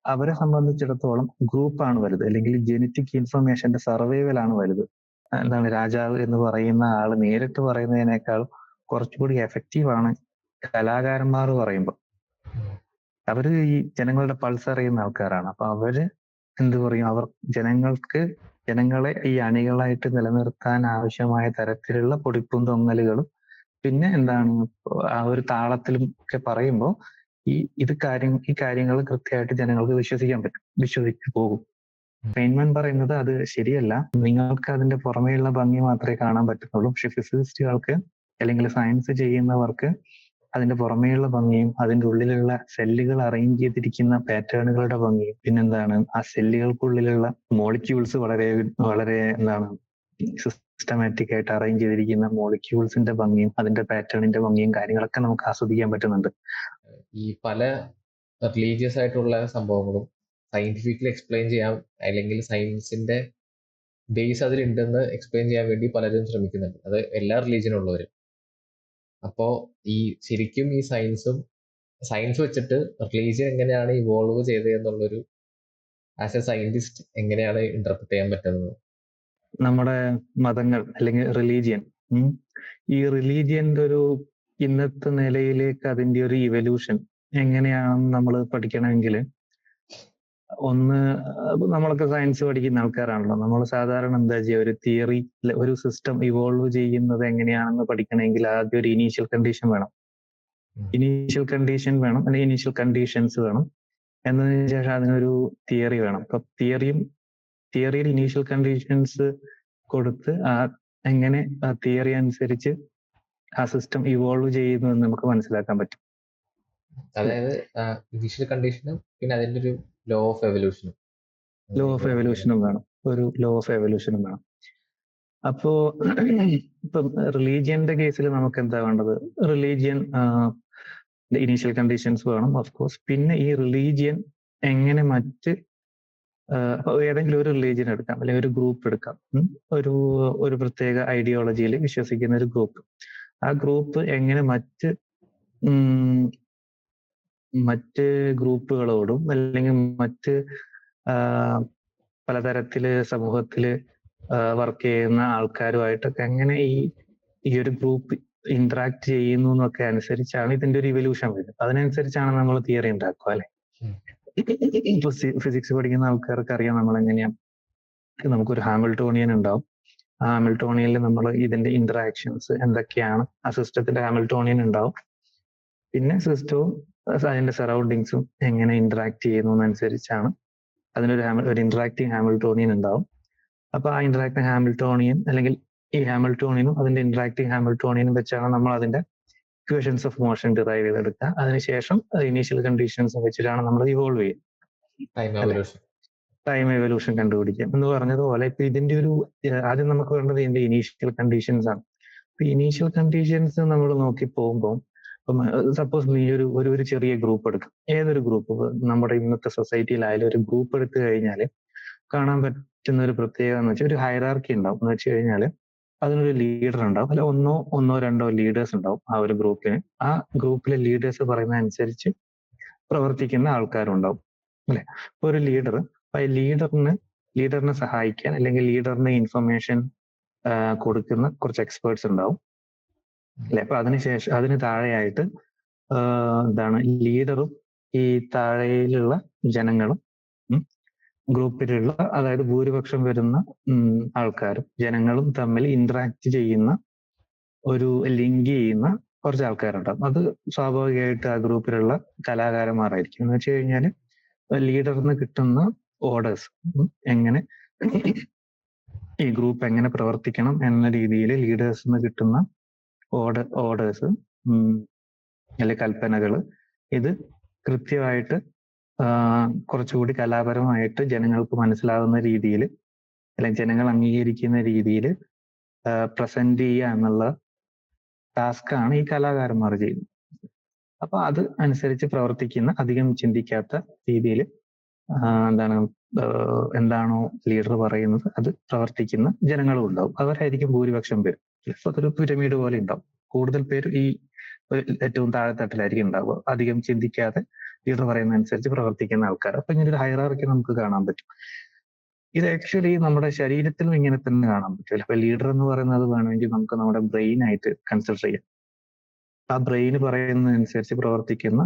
അവരെ സംബന്ധിച്ചിടത്തോളം ഗ്രൂപ്പാണ് വലുത്, അല്ലെങ്കിൽ ജനറ്റിക് ഇൻഫർമേഷന്റെ സർവൈവലാണ് വലുത്. എന്താണ് രാജാവ് എന്ന് പറയുന്ന ആള് നേരിട്ട് പറയുന്നതിനേക്കാൾ കുറച്ചുകൂടി എഫക്റ്റീവാണ് കലാകാരന്മാർ പറയുമ്പോൾ. അവര് ഈ ജനങ്ങളുടെ പൾസ് അറിയുന്ന ആൾക്കാരാണ്. അപ്പൊ അവര് എന്ത് പറയും, അവർ ജനങ്ങളെ ഈ അണികളായിട്ട് നിലനിർത്താൻ ആവശ്യമായ തരത്തിലുള്ള പൊടിപ്പും തൊങ്ങലുകളും പിന്നെ എന്താണ് ആ ഒരു താളത്തിലും ഒക്കെ പറയുമ്പോൾ ഈ കാര്യങ്ങൾ കൃത്യമായിട്ട് ജനങ്ങൾക്ക് വിശ്വസിച്ചു പോകും. ഫെയ്ൻമാൻ പറയുന്നത് അത് ശരിയല്ല, നിങ്ങൾക്ക് അതിന്റെ പുറമേയുള്ള ഭംഗി മാത്രമേ കാണാൻ പറ്റുന്നുള്ളൂ. പക്ഷെ ഫിസിസിസ്റ്റുകൾക്ക് അല്ലെങ്കിൽ സയൻസ് ചെയ്യുന്നവർക്ക് അതിന്റെ പുറമേയുള്ള ഭംഗിയും അതിന്റെ ഉള്ളിലുള്ള സെല്ലുകൾ അറേഞ്ച് ചെയ്തിരിക്കുന്ന പാറ്റേണുകളുടെ ഭംഗിയും പിന്നെന്താണ് ആ സെല്ലുകൾക്കുള്ളിലുള്ള മോളിക്യൂൾസ് വളരെ വളരെ എന്താണ് സിസ്റ്റമാറ്റിക് ആയിട്ട് അറേഞ്ച് ചെയ്തിരിക്കുന്ന മോളിക്യൂൾസിന്റെ ഭംഗിയും അതിന്റെ പാറ്റേണിന്റെ ഭംഗിയും കാര്യങ്ങളൊക്കെ നമുക്ക് ആസ്വദിക്കാൻ പറ്റുന്നുണ്ട്. ഈ പല റിലീജിയസ് ആയിട്ടുള്ള സംഭവങ്ങളും സയന്റിഫിക്കലി എക്സ്പ്ലെയിൻ ചെയ്യാൻ, അല്ലെങ്കിൽ സയൻസിന്റെ ബേസ് അതിലുണ്ടെന്ന് എക്സ്പ്ലെയിൻ ചെയ്യാൻ വേണ്ടി പലരും ശ്രമിക്കുന്നുണ്ട്, അത് എല്ലാ റിലീജിയനുള്ളവരും. അപ്പോ ഈ ശരിക്കും ഈ സയൻസ് വെച്ചിട്ട് റിലീജിയൻ എങ്ങനെയാണ് ഇവോൾവ് ചെയ്തത് എന്നുള്ളൊരു ആസ് എ സയന്റിസ്റ്റ് എങ്ങനെയാണ് ഇന്റർപ്രറ്റ് ചെയ്യാൻ പറ്റുന്നത്? നമ്മുടെ മതങ്ങൾ അല്ലെങ്കിൽ റിലീജിയൻ, ഈ റിലീജിയന്റെ ഒരു ഇന്നത്തെ നിലയിലേക്ക് അതിന്റെ ഒരു ഇവല്യൂഷൻ എങ്ങനെയാണെന്ന് നമ്മൾ പഠിക്കണമെങ്കിൽ ഒന്ന്, നമ്മളൊക്കെ സയൻസ് പഠിക്കുന്ന ആൾക്കാരാണല്ലോ. നമ്മൾ സാധാരണ എന്താ ചെയ്യുക, ഒരു തിയറി, ഒരു സിസ്റ്റം ഇവോൾവ് ചെയ്യുന്നത് എങ്ങനെയാണെന്ന് പഠിക്കണമെങ്കിൽ ആദ്യം ഒരു ഇനീഷ്യൽ കണ്ടീഷൻ വേണം. അല്ലെങ്കിൽ ഇനീഷ്യൽ കണ്ടീഷൻസ് വേണം. എന്നതിന് ശേഷം അതിനൊരു തിയറി വേണം. അപ്പൊ തിയറിയിൽ ഇനീഷ്യൽ കണ്ടീഷൻസ് കൊടുത്ത് എങ്ങനെ ആ തിയറി അനുസരിച്ച് ആ സിസ്റ്റം ഇവോൾവ് ചെയ്യുന്നു എന്ന് നമുക്ക് മനസ്സിലാക്കാൻ പറ്റും. അതായത് ഇനീഷ്യൽ കണ്ടീഷനും പിന്നെ അതിന്റെ ഒരു ലോ ഓഫ് എവല്യൂഷനും വേണം. ഒരു ലോ ഓഫ് എവല്യൂഷനും വേണം. അപ്പോ ഇപ്പം റിലീജിയന്റെ കേസിൽ നമുക്ക് എന്താ വേണ്ടത്, റിലീജിയൻ ഇനീഷ്യൽ കണ്ടീഷൻസ് വേണം ഓഫ് കോഴ്സ്. പിന്നെ ഈ റിലീജിയൻ എങ്ങനെ മറ്റ് ഏതെങ്കിലും ഒരു റിലീജിയൻ എടുക്കാം, അല്ലെങ്കിൽ ഒരു ഗ്രൂപ്പ് എടുക്കാം, ഒരു പ്രത്യേക ഐഡിയോളജിയിൽ വിശ്വസിക്കുന്ന ഒരു ഗ്രൂപ്പ്. ആ ഗ്രൂപ്പ് എങ്ങനെ മറ്റ് ഗ്രൂപ്പുകളോടും അല്ലെങ്കിൽ മറ്റ് പലതരത്തില് സമൂഹത്തില് വർക്ക് ചെയ്യുന്ന ആൾക്കാരുമായിട്ടൊക്കെ എങ്ങനെ ഈ ഒരു ഗ്രൂപ്പ് ഇന്ററാക്ട് ചെയ്യുന്നു എന്നൊക്കെ അനുസരിച്ചാണ് ഇതിന്റെ ഒരു ഇവല്യൂഷൻ വരുന്നത്. അതിനനുസരിച്ചാണ് നമ്മൾ തിയറി ഉണ്ടാക്കുക, അല്ലെ? ഇപ്പൊ ഫിസിക്സ് പഠിക്കുന്ന ആൾക്കാർക്ക് അറിയാം നമ്മൾ എങ്ങനെയാ, നമുക്കൊരു ഹാമിൽട്ടോണിയൻ ഉണ്ടാവും. ആ ഹാമിൽട്ടോണിയനിൽ നമ്മൾ ഇതിന്റെ ഇന്ററാക്ഷൻസ് എന്തൊക്കെയാണ്, ആ സിസ്റ്റത്തിന്റെ ഹാമിൽട്ടോണിയൻ ഉണ്ടാവും. പിന്നെ സിസ്റ്റവും അതിന്റെ സറൗണ്ടിങ്സും എങ്ങനെ ഇന്ററാക്ട് ചെയ്യുന്നതനുസരിച്ചാണ് ഒരു ഇന്ററാക്ടിങ് ഹാമിൽട്ടോണിയൻ ഉണ്ടാവും. അപ്പൊ ആ ഇന്ററാക്ടിങ് ഹാമിൽട്ടോണിയൻ അല്ലെങ്കിൽ ഈ ഹാമിൽട്ടോണിയനും അതിന്റെ ഇന്ററാക്ടിങ് ഹാമിൽട്ടോണിയനും വെച്ചാണ് നമ്മൾ അതിന്റെ ഇക്വേഷൻസ് ഓഫ് മോഷൻ ഡിറൈവ് ചെയ്തെടുക്കുക. അതിനുശേഷം ഇനീഷ്യൽ കണ്ടീഷൻസ് വെച്ചിട്ടാണ് നമ്മൾ ഇവോൾവ് ചെയ്യുന്നത്, ടൈം എവല്യൂഷൻ കണ്ടുപിടിക്കുക എന്ന് പറഞ്ഞതുപോലെ. ഇപ്പൊ ഇതിന്റെ ഒരു ആദ്യം നമുക്ക് വേണ്ടത് ഇതിന്റെ ഇനീഷ്യൽ കണ്ടീഷൻസ് ആണ്. ഇപ്പൊ ഇനീഷ്യൽ കണ്ടീഷൻസ് നമ്മൾ നോക്കി പോകുമ്പോൾ, സപ്പോസ് നീ ഒരു ചെറിയ ഗ്രൂപ്പ് എടുക്കും, ഏതൊരു ഗ്രൂപ്പ് നമ്മുടെ ഇന്നത്തെ സൊസൈറ്റിയിലായാലും ഒരു ഗ്രൂപ്പ് എടുത്തു കഴിഞ്ഞാൽ കാണാൻ പറ്റുന്ന ഒരു പ്രത്യേകത എന്ന് വെച്ചാൽ ഒരു ഹൈറാർക്കി ഉണ്ടാവും. എന്ന് വെച്ച് കഴിഞ്ഞാൽ അതിനൊരു ലീഡർ ഉണ്ടാവും, അല്ല ഒന്നോ രണ്ടോ ലീഡേഴ്സ് ഉണ്ടാവും ആ ഒരു ഗ്രൂപ്പിന്. ആ ഗ്രൂപ്പിലെ ലീഡേഴ്സ് പറയുന്ന അനുസരിച്ച് പ്രവർത്തിക്കുന്ന ആൾക്കാരുണ്ടാവും, അല്ലെ? ഇപ്പൊ ഒരു ലീഡർ, ലീഡറിനെ സഹായിക്കാൻ അല്ലെങ്കിൽ ലീഡറിന് ഇൻഫർമേഷൻ കൊടുക്കുന്ന കുറച്ച് എക്സ്പേർട്സ് ഉണ്ടാവും, അല്ലെ? അപ്പൊ അതിന് താഴെയായിട്ട് ലീഡറും ഈ താഴെയിലുള്ള ജനങ്ങളും ഗ്രൂപ്പിലുള്ള, അതായത് ഭൂരിപക്ഷം വരുന്ന ആൾക്കാരും ജനങ്ങളും തമ്മിൽ ഇന്ററാക്ട് ചെയ്യുന്ന ലിങ്ക് ചെയ്യുന്ന കുറച്ച് ആൾക്കാരുണ്ടാവും. അത് സ്വാഭാവികമായിട്ട് ആ ഗ്രൂപ്പിലുള്ള കലാകാരന്മാരായിരിക്കും. എന്ന് വെച്ച് കഴിഞ്ഞാൽ ലീഡറിന് കിട്ടുന്ന ഓർഡേഴ്സ്, എങ്ങനെ ഈ ഗ്രൂപ്പ് എങ്ങനെ പ്രവർത്തിക്കണം എന്ന രീതിയിൽ ലീഡേഴ്സിന് കിട്ടുന്ന ഓർഡേഴ്സ് അല്ലെങ്കിൽ കൽപ്പനകൾ, ഇത് കൃത്യമായിട്ട് കുറച്ചുകൂടി കലാപരമായിട്ട് ജനങ്ങൾക്ക് മനസ്സിലാവുന്ന രീതിയിൽ അല്ലെങ്കിൽ ജനങ്ങൾ അംഗീകരിക്കുന്ന രീതിയിൽ പ്രസന്റ് ചെയ്യുക എന്നുള്ള ടാസ്ക്കാണ് ഈ കലാകാരന്മാർ ചെയ്യുന്നത്. അപ്പൊ അത് അനുസരിച്ച് പ്രവർത്തിക്കുന്ന, അധികം ചിന്തിക്കാത്ത രീതിയിൽ എന്താണോ ലീഡർ പറയുന്നത് അത് പ്രവർത്തിക്കുന്ന ജനങ്ങളും ഉണ്ടാവും. അവരായിരിക്കും ഭൂരിപക്ഷം പേര്. അതൊരു പിരമിഡ് പോലെ ഉണ്ടാവും. കൂടുതൽ പേര് ഈ ഏറ്റവും താഴെത്തട്ടിലായിരിക്കും ഉണ്ടാവുക. അധികം ചിന്തിക്കാതെ ലീഡർ പറയുന്ന അനുസരിച്ച് പ്രവർത്തിക്കുന്ന ആൾക്കാർ. അപ്പൊ ഇങ്ങനെ ഒരു ഹൈറാർക്കി നമുക്ക് കാണാൻ പറ്റും. ഇത് ആക്ച്വലി നമ്മുടെ ശരീരത്തിലും ഇങ്ങനെ തന്നെ കാണാൻ പറ്റും. ഇപ്പൊ ലീഡർ എന്ന് പറയുന്നത് വേണമെങ്കിൽ നമുക്ക് നമ്മുടെ ബ്രെയിൻ ആയിട്ട് കൺസിഡർ ചെയ്യാം. ആ ബ്രെയിൻ പറയുന്നതനുസരിച്ച് പ്രവർത്തിക്കുന്ന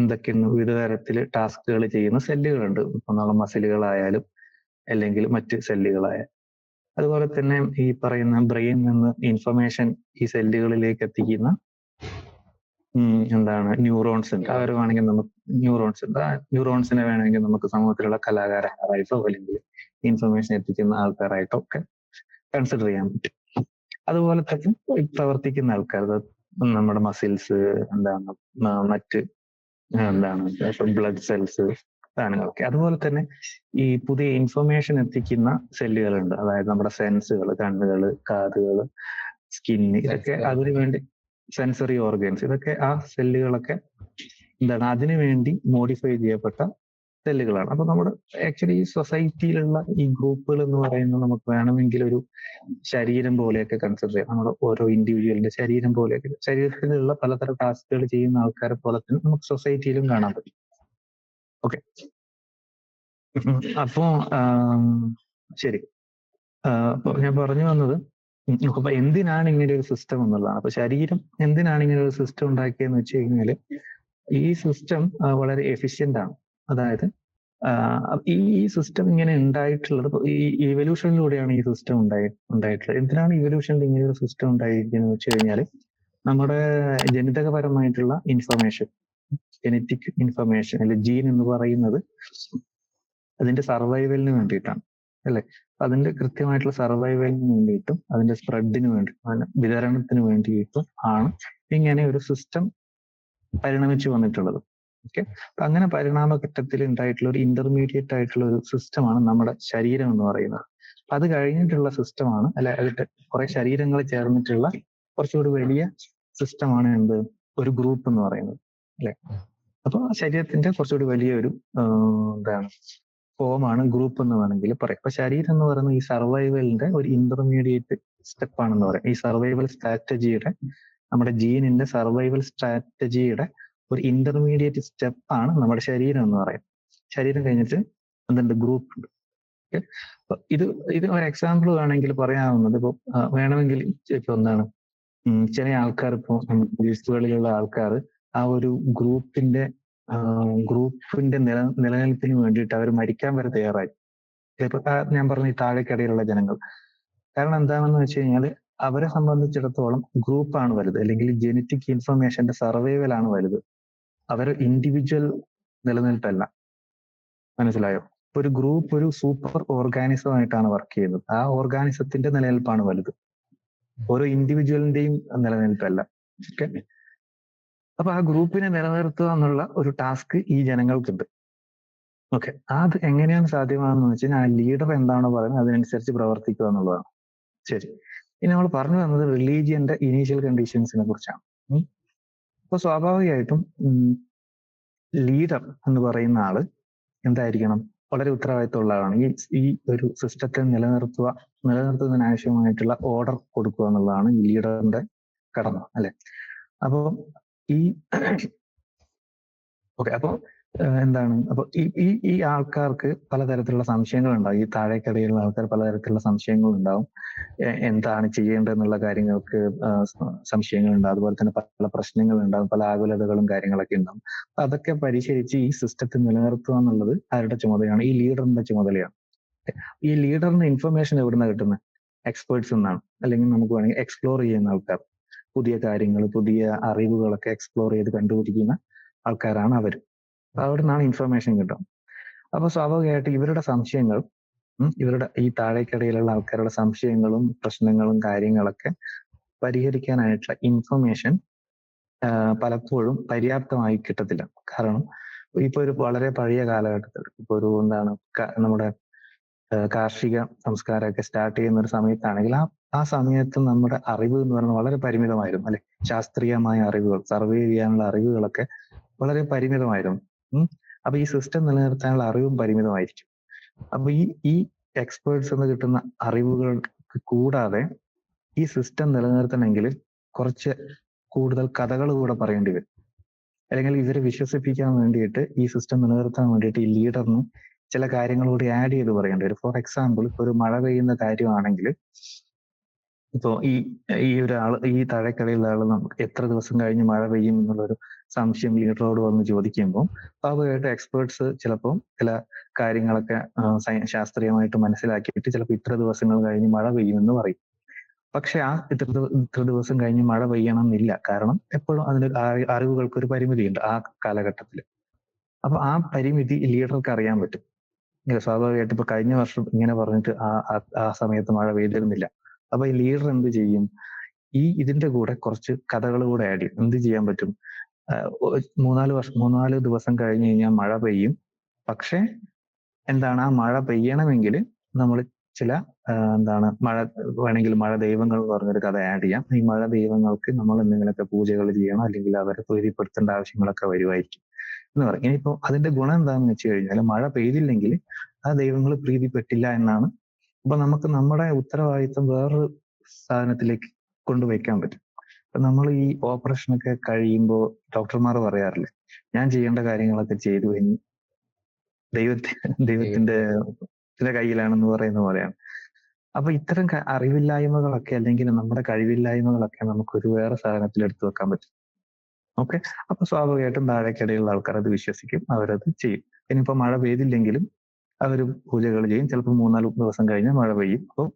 എന്തൊക്കെയാണ് വിവിധ തരത്തിൽ ടാസ്കുകൾ ചെയ്യുന്ന സെല്ലുകളുണ്ട്. ഇപ്പൊ നമ്മുടെ മസിലുകളായാലും അല്ലെങ്കിൽ മറ്റ് സെല്ലുകളായാലും. അതുപോലെ തന്നെ ഈ പറയുന്ന ബ്രെയിൻ നിന്ന് ഇൻഫർമേഷൻ ഈ സെല്ലുകളിലേക്ക് എത്തിക്കുന്ന എന്താണ് ന്യൂറോൺസ് ഉണ്ട്. അവർ വേണമെങ്കിൽ നമുക്ക് ന്യൂറോൺസ് ഉണ്ട്. ആ ന്യൂറോൺസിനെ വേണമെങ്കിൽ നമുക്ക് സമൂഹത്തിലുള്ള കലാകാരന്മാരായിട്ടോ അല്ലെങ്കിൽ ഇൻഫർമേഷൻ എത്തിക്കുന്ന ആൾക്കാരായിട്ടോ ഒക്കെ കൺസിഡർ ചെയ്യാൻ പറ്റും. അതുപോലെ തന്നെ പ്രവർത്തിക്കുന്ന ആൾക്കാർ, നമ്മുടെ മസിൽസ് എന്താണ് മറ്റ് എന്താണ് ബ്ലഡ് സെൽസ് സാധനങ്ങളൊക്കെ. അതുപോലെ തന്നെ ഈ പുതിയ ഇൻഫർമേഷൻ എത്തിക്കുന്ന സെല്ലുകളുണ്ട്. അതായത് നമ്മുടെ സെൻസുകൾ, കണ്ണുകള്, കാതുകള്, സ്കിന്ന്, ഇതൊക്കെ അതിനു വേണ്ടി സെൻസറി ഓർഗൻസ്, ഇതൊക്കെ ആ സെല്ലുകളൊക്കെ എന്താണ് അതിനു വേണ്ടി മോഡിഫൈ ചെയ്യപ്പെട്ട സെല്ലുകളാണ്. അപ്പൊ നമ്മുടെ ആക്ച്വലി ഈ സൊസൈറ്റിയിലുള്ള ഈ ഗ്രൂപ്പുകൾ എന്ന് പറയുന്നത് നമുക്ക് വേണമെങ്കിൽ ഒരു ശരീരം പോലെയൊക്കെ കൺസിഡർ ചെയ്യാം. നമ്മുടെ ഓരോ ഇൻഡിവിജ്വലിന്റെ ശരീരം പോലെയൊക്കെ, ശരീരത്തിലുള്ള പലതരം ടാസ്കുകൾ ചെയ്യുന്ന ആൾക്കാരെ പോലെ തന്നെ നമുക്ക് സൊസൈറ്റിയിലും കാണാൻ പറ്റും. ഓക്കെ, അപ്പോ ശരി. അപ്പൊ ഞാൻ പറഞ്ഞു വന്നത് അപ്പൊ എന്തിനാണ് ഇങ്ങനെ ഒരു സിസ്റ്റം എന്നുള്ളതാണ്. അപ്പൊ ശരീരം എന്തിനാണ് ഇങ്ങനെ ഒരു സിസ്റ്റം ഉണ്ടാക്കിയെന്ന് വെച്ച് കഴിഞ്ഞാല് ഈ സിസ്റ്റം വളരെ എഫിഷ്യന്റ് ആണ്. അതായത് ഈ സിസ്റ്റം ഇങ്ങനെ ഉണ്ടായിട്ടുള്ളത് ഈ ഇവല്യൂഷനിലൂടെയാണ് ഈ സിസ്റ്റം ഉണ്ടായിട്ടുള്ളത്. എന്തിനാണ് ഇവല്യൂഷനിൽ ഇങ്ങനെ ഒരു സിസ്റ്റം ഉണ്ടായിരിക്കുന്നത് വെച്ച് കഴിഞ്ഞാൽ നമ്മുടെ ജനിതകപരമായിട്ടുള്ള ഇൻഫർമേഷൻ, ജനറ്റിക് ഇൻഫർമേഷൻ അല്ലെ ജീൻ എന്ന് പറയുന്നത് അതിന്റെ സർവൈവലിന് വേണ്ടിയിട്ടാണ്, അല്ലെ? അതിന്റെ കൃത്യമായിട്ടുള്ള സർവൈവലിന് വേണ്ടിയിട്ടും അതിന്റെ സ്പ്രെഡിന് വേണ്ടി, വിതരണത്തിന് വേണ്ടിയിട്ടും ആണ് ഇങ്ങനെ ഒരു സിസ്റ്റം പരിണമിച്ചു വന്നിട്ടുള്ളത്. ഓക്കെ, അങ്ങനെ പരിണാമഘട്ടത്തിൽ ഉണ്ടായിട്ടുള്ള ഒരു ഇന്റർമീഡിയറ്റ് ആയിട്ടുള്ള ഒരു സിസ്റ്റമാണ് നമ്മുടെ ശരീരം എന്ന് പറയുന്നത്. അത് കഴിഞ്ഞിട്ടുള്ള സിസ്റ്റമാണ്, അല്ലെ, അതിന്റെ കുറെ ശരീരങ്ങൾ ചേർന്നിട്ടുള്ള കുറച്ചുകൂടി വലിയ സിസ്റ്റമാണ് എന്ത്, ഒരു ഗ്രൂപ്പ് എന്ന് പറയുന്നത്, അല്ലെ? അപ്പൊ ആ ശരീരത്തിന്റെ കുറച്ചുകൂടി വലിയൊരു എന്താണ് ഫോമാണ് ഗ്രൂപ്പ് എന്ന് വേണമെങ്കിൽ പറയാം. അപ്പൊ ശരീരം എന്ന് പറയുന്നത് ഈ സർവൈവലിന്റെ ഒരു ഇന്റർമീഡിയറ്റ് സ്റ്റെപ്പ് ആണെന്ന് പറയാം. ഈ സർവൈവൽ സ്ട്രാറ്റജിയുടെ, നമ്മുടെ ജീനിന്റെ സർവൈവൽ സ്ട്രാറ്റജിയുടെ ഒരു ഇന്റർമീഡിയറ്റ് സ്റ്റെപ്പ് ആണ് നമ്മുടെ ശരീരം എന്ന് പറയുന്നത്. ശരീരം കഴിഞ്ഞിട്ട് എന്തുണ്ട്, ഗ്രൂപ്പ് ഉണ്ട്. ഓക്കെ, അപ്പൊ ഇത് ഒരു എക്സാമ്പിൾ വേണമെങ്കിൽ പറയാവുന്നത്, ഇപ്പൊ വേണമെങ്കിൽ ഇപ്പൊ എന്താണ് ചില ആൾക്കാർ, ഇപ്പൊ ഗ്രൂപ്പുകളിലുള്ള ആൾക്കാർ ആ ഒരു ഗ്രൂപ്പിന്റെ നിലനിൽപ്പിന് വേണ്ടിയിട്ട് അവർ മരിക്കാൻ വരെ തയ്യാറായി. ഇപ്പൊ ഞാൻ പറഞ്ഞ ഈ താഴേക്കടയിലുള്ള ജനങ്ങൾ. കാരണം എന്താണെന്ന് വെച്ച് കഴിഞ്ഞാൽ അവരെ സംബന്ധിച്ചിടത്തോളം ഗ്രൂപ്പാണ് വലുത്, അല്ലെങ്കിൽ ജനറ്റിക് ഇൻഫർമേഷന്റെ സർവൈവൽ ആണ് വലുത്. അവർ ഇൻഡിവിജ്വൽ നിലനിൽപ്പല്ല. മനസ്സിലായോ? ഒരു ഗ്രൂപ്പ് ഒരു സൂപ്പർ ഓർഗാനിസം ആയിട്ടാണ് വർക്ക് ചെയ്യുന്നത്. ആ ഓർഗാനിസത്തിന്റെ നിലനിൽപ്പാണ് വലുത്, ഓരോ ഇൻഡിവിജ്വലിന്റെയും നിലനിൽപ്പല്ല. ഓക്കെ, അപ്പൊ ആ ഗ്രൂപ്പിനെ നിലനിർത്തുക എന്നുള്ള ഒരു ടാസ്ക് ഈ ജനങ്ങൾക്കുണ്ട്. ഓക്കെ, അത് എങ്ങനെയാണ് സാധ്യമാണെന്ന് വെച്ച് കഴിഞ്ഞാൽ ആ ലീഡർ എന്താണോ പറയുന്നത് അതിനനുസരിച്ച് പ്രവർത്തിക്കുക എന്നുള്ളതാണ്. ശരി, ഇനി നമ്മൾ പറഞ്ഞു വന്നത് റിലീജിയന്റെ ഇനീഷ്യൽ കണ്ടീഷൻസിനെ കുറിച്ചാണ്. അപ്പൊ സ്വാഭാവികമായിട്ടും ലീഡർ എന്ന് പറയുന്ന ആള് എന്തായിരിക്കണം, വളരെ ഉത്തരവാദിത്തമുള്ള ആളാണ്. ഈ ഒരു സിസ്റ്റത്തെ നിലനിർത്തുന്നതിന് ആവശ്യമായിട്ടുള്ള ഓർഡർ കൊടുക്കുക എന്നുള്ളതാണ് ഈ ലീഡറിന്റെ കടമ, അല്ലെ? അപ്പൊ ഈ ഓക്കെ, അപ്പൊ എന്താണ്, അപ്പൊ ഈ ആൾക്കാർക്ക് പലതരത്തിലുള്ള സംശയങ്ങൾ ഉണ്ടാവും. ഈ താഴേക്കടയിലുള്ള ആൾക്കാർ പലതരത്തിലുള്ള സംശയങ്ങൾ ഉണ്ടാവും. എന്താണ് ചെയ്യേണ്ടതെന്നുള്ള കാര്യങ്ങൾക്ക് സംശയങ്ങൾ ഉണ്ടാവും. അതുപോലെ തന്നെ പല പ്രശ്നങ്ങൾ ഉണ്ടാവും, പല ആകുലതകളും കാര്യങ്ങളൊക്കെ ഉണ്ടാവും. അതൊക്കെ പരിശീലിച്ച് ഈ സിസ്റ്റത്തെ നിലനിർത്തുക എന്നുള്ളത് ആരുടെ ചുമതലയാണ്? ഈ ലീഡറിന്റെ ചുമതലയാണ്. ഈ ലീഡറിന് ഇൻഫർമേഷൻ എവിടുന്ന കിട്ടുന്നത്? എക്സ്പേർട്സ് എന്നാണ്, അല്ലെങ്കിൽ നമുക്ക് വേണമെങ്കിൽ എക്സ്പ്ലോർ ചെയ്യുന്ന ആൾക്കാർ, പുതിയ കാര്യങ്ങൾ, പുതിയ അറിവുകളൊക്കെ എക്സ്പ്ലോർ ചെയ്ത് കണ്ടുപിടിക്കുന്ന ആൾക്കാരാണ് അവർ. അവിടെ നിന്നാണ് ഇൻഫർമേഷൻ കിട്ടും. അപ്പൊ സ്വാഭാവികമായിട്ട് ഇവരുടെ സംശയങ്ങൾ, ഇവരുടെ ഈ താഴേക്കടയിലുള്ള ആൾക്കാരുടെ സംശയങ്ങളും പ്രശ്നങ്ങളും കാര്യങ്ങളൊക്കെ പരിഹരിക്കാനായിട്ടുള്ള ഇൻഫർമേഷൻ പലപ്പോഴും പര്യാപ്തമായി കിട്ടത്തില്ല. കാരണം ഇപ്പൊ ഒരു വളരെ പഴയ കാലഘട്ടത്തിൽ, ഇപ്പൊ ഒരു എന്താണ് നമ്മുടെ കാർഷിക സംസ്കാരമൊക്കെ സ്റ്റാർട്ട് ചെയ്യുന്ന ഒരു സമയത്താണെങ്കിൽ ആ സമയത്ത് നമ്മുടെ അറിവ് എന്ന് പറയുന്നത് വളരെ പരിമിതമായിരുന്നു, അല്ലെ? ശാസ്ത്രീയമായ അറിവുകൾ, സർവേ ചെയ്യാനുള്ള അറിവുകളൊക്കെ വളരെ പരിമിതമായിരുന്നു. അപ്പൊ ഈ സിസ്റ്റം നിലനിർത്താനുള്ള അറിവും പരിമിതമായിരിക്കും. അപ്പൊ ഈ എക്സ്പേർട്സ് എന്ന് കിട്ടുന്ന അറിവുകൾ കൂടാതെ ഈ സിസ്റ്റം നിലനിർത്തണമെങ്കിൽ കുറച്ച് കൂടുതൽ കഥകൾ കൂടെ പറയേണ്ടി വരും. അല്ലെങ്കിൽ ഇവരെ വിശ്വസിപ്പിക്കാൻ വേണ്ടിയിട്ട് ഈ സിസ്റ്റം നിലനിർത്താൻ വേണ്ടിയിട്ട് ഈ ലീഡറിന് ചില കാര്യങ്ങൾ കൂടി ആഡ് ചെയ്ത് പറയേണ്ടി വരും. ഫോർ എക്സാമ്പിൾ, ഇപ്പൊ ഒരു മഴ പെയ്യുന്ന കാര്യമാണെങ്കിൽ ഇപ്പോ ഈ ഒരാള്, ഈ താഴേക്കടയിലുള്ള ആള് നമുക്ക് എത്ര ദിവസം കഴിഞ്ഞ് മഴ പെയ്യും എന്നുള്ളൊരു സംശയം ലീഡറോട് വന്ന് ചോദിക്കുമ്പോൾ സ്വാഭാവികമായിട്ട് എക്സ്പേർട്സ് ചിലപ്പോൾ ചില കാര്യങ്ങളൊക്കെ ശാസ്ത്രീയമായിട്ട് മനസ്സിലാക്കിയിട്ട് ചിലപ്പോൾ ഇത്ര ദിവസങ്ങൾ കഴിഞ്ഞ് മഴ പെയ്യുമെന്ന് പറയും. പക്ഷെ ഇത്ര ദിവസം കഴിഞ്ഞ് മഴ പെയ്യണം എന്നില്ല. കാരണം എപ്പോഴും അതിന് അറിവുകൾക്ക് ഒരു പരിമിതിയുണ്ട് ആ കാലഘട്ടത്തിൽ. അപ്പൊ ആ പരിമിതി ലീഡർക്ക് അറിയാൻ പറ്റും. സ്വാഭാവികമായിട്ട് ഇപ്പൊ കഴിഞ്ഞ വർഷം ഇങ്ങനെ പറഞ്ഞിട്ട് ആ സമയത്ത് മഴ പെയ്തിരുന്നില്ല. അപ്പൊ ഈ ലീഡർ എന്ത് ചെയ്യും? ഇതിന്റെ കൂടെ കുറച്ച് കഥകൾ കൂടെ ആഡ് ചെയ്യും. എന്ത് ചെയ്യാൻ പറ്റും? 3-4 ദിവസം കഴിഞ്ഞ് കഴിഞ്ഞാൽ മഴ പെയ്യും. പക്ഷെ എന്താണ്, ആ മഴ പെയ്യണമെങ്കിൽ നമ്മൾ ചില മഴ വേണമെങ്കിൽ മഴ ദൈവങ്ങൾ പറഞ്ഞൊരു കഥ ആഡ് ചെയ്യാം. ഈ മഴ ദൈവങ്ങൾക്ക് നമ്മൾ എന്തെങ്കിലുമൊക്കെ പൂജകൾ ചെയ്യണം, അല്ലെങ്കിൽ അവരെ പ്രീതിപ്പെടുത്തേണ്ട ആവശ്യങ്ങളൊക്കെ വരുമായിരിക്കും എന്ന് പറയും. ഇനിയിപ്പോ അതിന്റെ ഗുണം എന്താണെന്ന് വെച്ച് കഴിഞ്ഞാൽ മഴ പെയ്തില്ലെങ്കിൽ ആ ദൈവങ്ങൾ പ്രീതിപ്പെട്ടില്ല എന്നാണ്. അപ്പൊ നമുക്ക് നമ്മുടെ ഉത്തരവാദിത്വം വേറൊരു സാധനത്തിലേക്ക് കൊണ്ടുവയ്ക്കാൻ പറ്റും. അപ്പൊ നമ്മൾ ഈ ഓപ്പറേഷനൊക്കെ കഴിയുമ്പോൾ ഡോക്ടർമാർ പറയാറില്ലേ, ഞാൻ ചെയ്യേണ്ട കാര്യങ്ങളൊക്കെ ചെയ്തു കഴിഞ്ഞ് ദൈവത്തിന്റെ കയ്യിലാണെന്ന് പറയുന്ന പോലെയാണ്. അപ്പൊ ഇത്തരം അറിവില്ലായ്മകളൊക്കെ അല്ലെങ്കിൽ നമ്മുടെ കഴിവില്ലായ്മകളൊക്കെ നമുക്കൊരു വേറെ സാധനത്തിൽ എടുത്തു വെക്കാൻ പറ്റും. ഓക്കെ, അപ്പൊ സ്വാഭാവികമായിട്ടും താഴേക്കിടയിലുള്ള ആൾക്കാർ അത് വിശ്വസിക്കും, അവരത് ചെയ്യും. ഇനിയിപ്പോ മഴ പെയ്തില്ലെങ്കിലും അവർ പൂജകൾ ചെയ്യും. ചിലപ്പോൾ 3-4 ദിവസം കഴിഞ്ഞ് മഴ പെയ്യും. അപ്പോൾ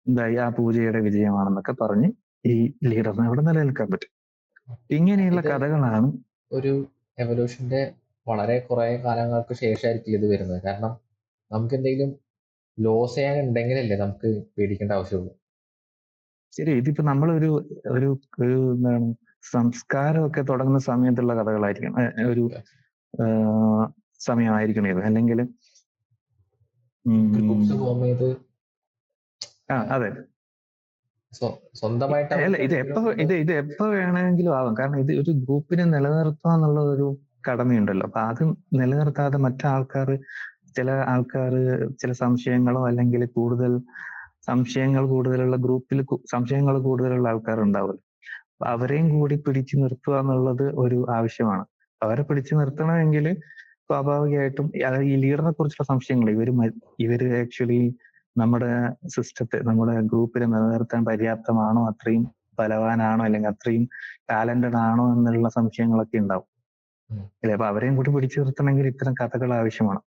എന്തായി, ആ പൂജയുടെ വിജയമാണെന്നൊക്കെ പറഞ്ഞ് ഈ ലീഡറിനെ അവിടെ നിലനിൽക്കാൻ പറ്റും. ഇങ്ങനെയുള്ള കഥകളാണ് ഒരു എവല്യൂഷന്റെ വളരെ കുറെ കാലങ്ങൾക്ക് ശേഷമായിരിക്കും ഇത് വരുന്നത്. കാരണം നമുക്ക് എന്തെങ്കിലും ലോസ് ചെയ്യാൻ ഉണ്ടെങ്കിലല്ലേ നമുക്ക് പേടിക്കേണ്ട ആവശ്യമുള്ളൂ. ശരി, ഇതിപ്പോ നമ്മളൊരു ഒരു ഒരു എന്താണ് സംസ്കാരമൊക്കെ തുടങ്ങുന്ന സമയത്തുള്ള കഥകളായിരിക്കും, ഒരു സമയമായിരിക്കണം ഇത്. അല്ലെങ്കിൽ ഗ്രൂപ്പ്സ് ഫോം ചെയ്ത് അതെ, സ്വന്തമായിട്ട് അല്ല ഇത് എപ്പോ വേണമെങ്കിലും ആവാം. കാരണം ഇത് ഒരു ഗ്രൂപ്പിനെ നിലനിർത്തുക എന്നുള്ള ഒരു കടമയുണ്ടല്ലോ. അപ്പൊ അത് നിലനിർത്താതെ ചില ആൾക്കാർ ചില സംശയങ്ങളോ അല്ലെങ്കിൽ കൂടുതൽ സംശയങ്ങൾ കൂടുതലുള്ള ഗ്രൂപ്പിൽ സംശയങ്ങൾ കൂടുതലുള്ള ആൾക്കാരുണ്ടാവുമല്ലോ. അപ്പൊ അവരെയും കൂടി പിടിച്ചു നിർത്തുക എന്നുള്ളത് ഒരു ആവശ്യമാണ്. അവരെ പിടിച്ചു നിർത്തണമെങ്കിൽ സ്വാഭാവികമായിട്ടും ഈ ലീഡറിനെ കുറിച്ചുള്ള സംശയങ്ങൾ ഇവര് ആക്ച്വലി നമ്മുടെ സിസ്റ്റത്തെ, നമ്മുടെ ഗ്രൂപ്പിനെ നിലനിർത്താൻ പര്യാപ്തമാണോ, അത്രയും ബലവാനാണോ, അല്ലെങ്കിൽ അത്രയും ടാലന്റഡ് ആണോ എന്നുള്ള സംശയങ്ങളൊക്കെ ഉണ്ടാവും അല്ലെ. അപ്പൊ അവരെയും കൂടി പിടിച്ചു നിർത്തണമെങ്കിൽ ഇത്തരം കഥകൾ ആവശ്യമാണ്.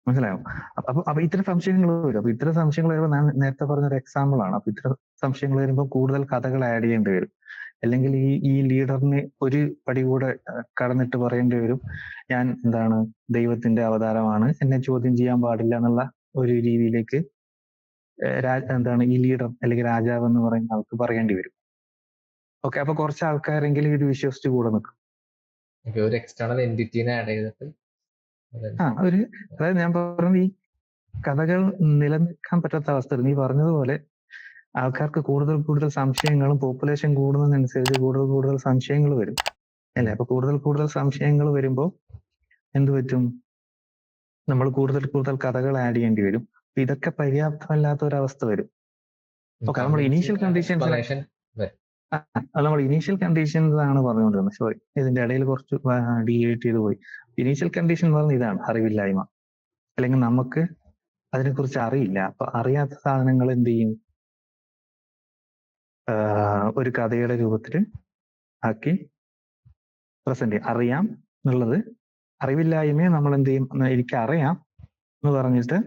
മനസ്സിലായോ? അപ്പൊ ഇത്തരം സംശയങ്ങൾ വരും. അപ്പൊ ഇത്തരം സംശയങ്ങൾ വരുമ്പോൾ ഞാൻ നേരത്തെ പറഞ്ഞൊരു എക്സാമ്പിൾ ആണ്. അപ്പൊ ഇത്തരം സംശയങ്ങൾ വരുമ്പോൾ കൂടുതൽ കഥകൾ ആഡ് ചെയ്യേണ്ടി വരും. അല്ലെങ്കിൽ ഈ ലീഡറിന് ഒരു പടി കൂടെ കടന്നിട്ട് പറയേണ്ടി വരും, ഞാൻ ദൈവത്തിന്റെ അവതാരമാണ്, എന്നെ ചോദ്യം ചെയ്യാൻ പാടില്ല എന്നുള്ള ഒരു രീതിയിലേക്ക് ഈ ലീഡർ അല്ലെങ്കിൽ രാജാവ് എന്ന് പറയുന്ന ആൾക്ക് പറയേണ്ടി വരും. ഓക്കെ, അപ്പൊ കുറച്ച് ആൾക്കാരെങ്കിലും ഇത് വിശ്വസിച്ച് കൂടെ നിൽക്കും. ഒരു എക്സ്റ്റേണൽ എൻറ്റിറ്റിനെ ആഡ് ചെയ്തിട്ട് അതായത് ഞാൻ പറഞ്ഞത് ഈ കഥകൾ നിലനിൽക്കാൻ പറ്റാത്ത അവസ്ഥ. നീ പറഞ്ഞതുപോലെ ആൾക്കാർക്ക് കൂടുതൽ സംശയങ്ങളും, പോപ്പുലേഷൻ കൂടുന്നതിനനുസരിച്ച് കൂടുതൽ സംശയങ്ങൾ വരും അല്ലെ. അപ്പൊ കൂടുതൽ സംശയങ്ങൾ വരുമ്പോൾ എന്ത് പറ്റും? നമ്മൾ കൂടുതൽ കഥകൾ ആഡ് ചെയ്യേണ്ടി വരും. ഇതൊക്കെ പര്യാപ്തമല്ലാത്ത ഒരവസ്ഥ വരും. നമ്മൾ ഇനീഷ്യൽ കണ്ടീഷൻസ് ആണ് പറഞ്ഞുകൊണ്ടിരുന്നത്. സോറി, ഇതിന്റെ ഇടയിൽ കുറച്ച് ഡീവിയേറ്റ് ചെയ്ത് പോയി. ഇനീഷ്യൽ കണ്ടീഷൻ എന്ന് പറഞ്ഞാൽ ഇതാണ്, അറിവില്ലായ്മ. അല്ലെങ്കിൽ നമുക്ക് അതിനെക്കുറിച്ച് അറിയില്ല. അപ്പൊ അറിയാത്ത സാധനങ്ങൾ എന്ത് ചെയ്യും? ഒരു കഥയുടെ രൂപത്തിൽ ആക്കി പ്രസന്റ് ചെയ്യും. അറിയാം എന്നുള്ളത്, അറിവില്ലായ്മയെ നമ്മൾ എന്ത് ചെയ്യും? എനിക്കറിയാം എന്ന് പറഞ്ഞിട്ട്